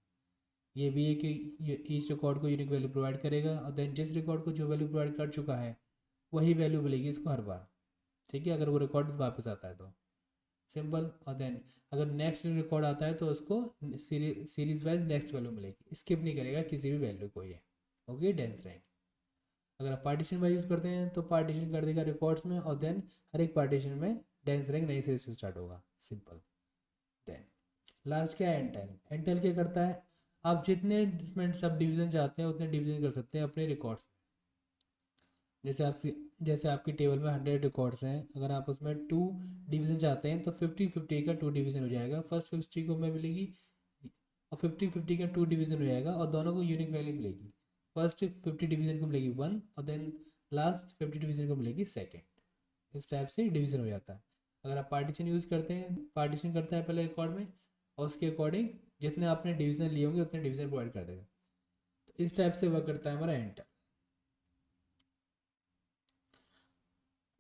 ये भी है कि ये ईच रिकॉर्ड को यूनिक वैल्यू प्रोवाइड करेगा, और देन जिस रिकॉर्ड को जो वैल्यू प्रोवाइड कर चुका है वही वैल्यू मिलेगी इसको हर बार। ठीक है, अगर वो रिकॉर्ड वापस आता है तो सिंपल। और देन अगर नेक्स्ट रिकॉर्ड आता है तो उसको सीरीज वाइज नेक्स्ट वैल्यू मिलेगी, स्किप नहीं करेगा किसी भी वैल्यू को ये। Okay, dense rank. अगर आप पार्टीशन वाइज यूज़ करते हैं तो पार्टीशन कर देगा रिकॉर्ड्स में, और देन हर एक पार्टीशन में डेंस रैंक नई से स्टार्ट होगा। सिंपल। देन लास्ट क्या है, एंटाइल। एंटाइल क्या करता है, आप जितने इसमें सब डिवीजन चाहते हैं उतने डिवीजन कर सकते हैं अपने रिकॉर्ड्स। जैसे आपकी टेबल में 100 रिकॉर्ड्स हैं, अगर आप उसमें 2 डिवीजन चाहते हैं तो 50 50 का 2 डिवीजन हो जाएगा, फर्स्ट 50 को में मिलेगी, और 50 50 का 2 डिवीजन हो जाएगा, और दोनों को यूनिक वैल्यू मिलेगी। फर्स्ट 50 डिवीजन को मिलेगी 1, और देन लास्ट 50 डिवीजन को मिलेगी सेकेंड। इस टाइप से डिवीजन हो जाता है। अगर आप पार्टीशन यूज़ करते हैं, पार्टीशन करता है पहले रिकॉर्ड में, और उसके अकॉर्डिंग जितने आपने डिवीजन लिए होंगे उतने डिवीजन प्रोवाइड कर देगा। तो इस टाइप से वर्क करता है हमारा एंटर।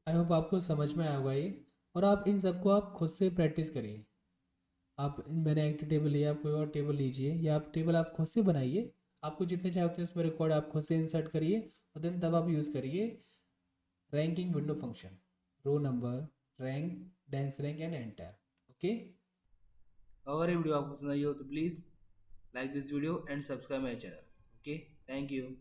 आई होप आपको समझ में आया होगा ये, और आप इन सबको आप खुद से प्रैक्टिस करिए। आप मैंने एक टेबल लिया, आप कोई और टेबल लीजिए, या आप टेबल आप खुद से बनाइए, आपको जितने चाहते हैं उसमें रिकॉर्ड आप खुद से इंसर्ट करिए, और देन तब आप यूज़ करिए ranking window function, row number, rank, dense rank and enter. Okay, अगर ये वीडियो आपको पसंद आई हो तो please like this video and subscribe my channel. Okay, thank you.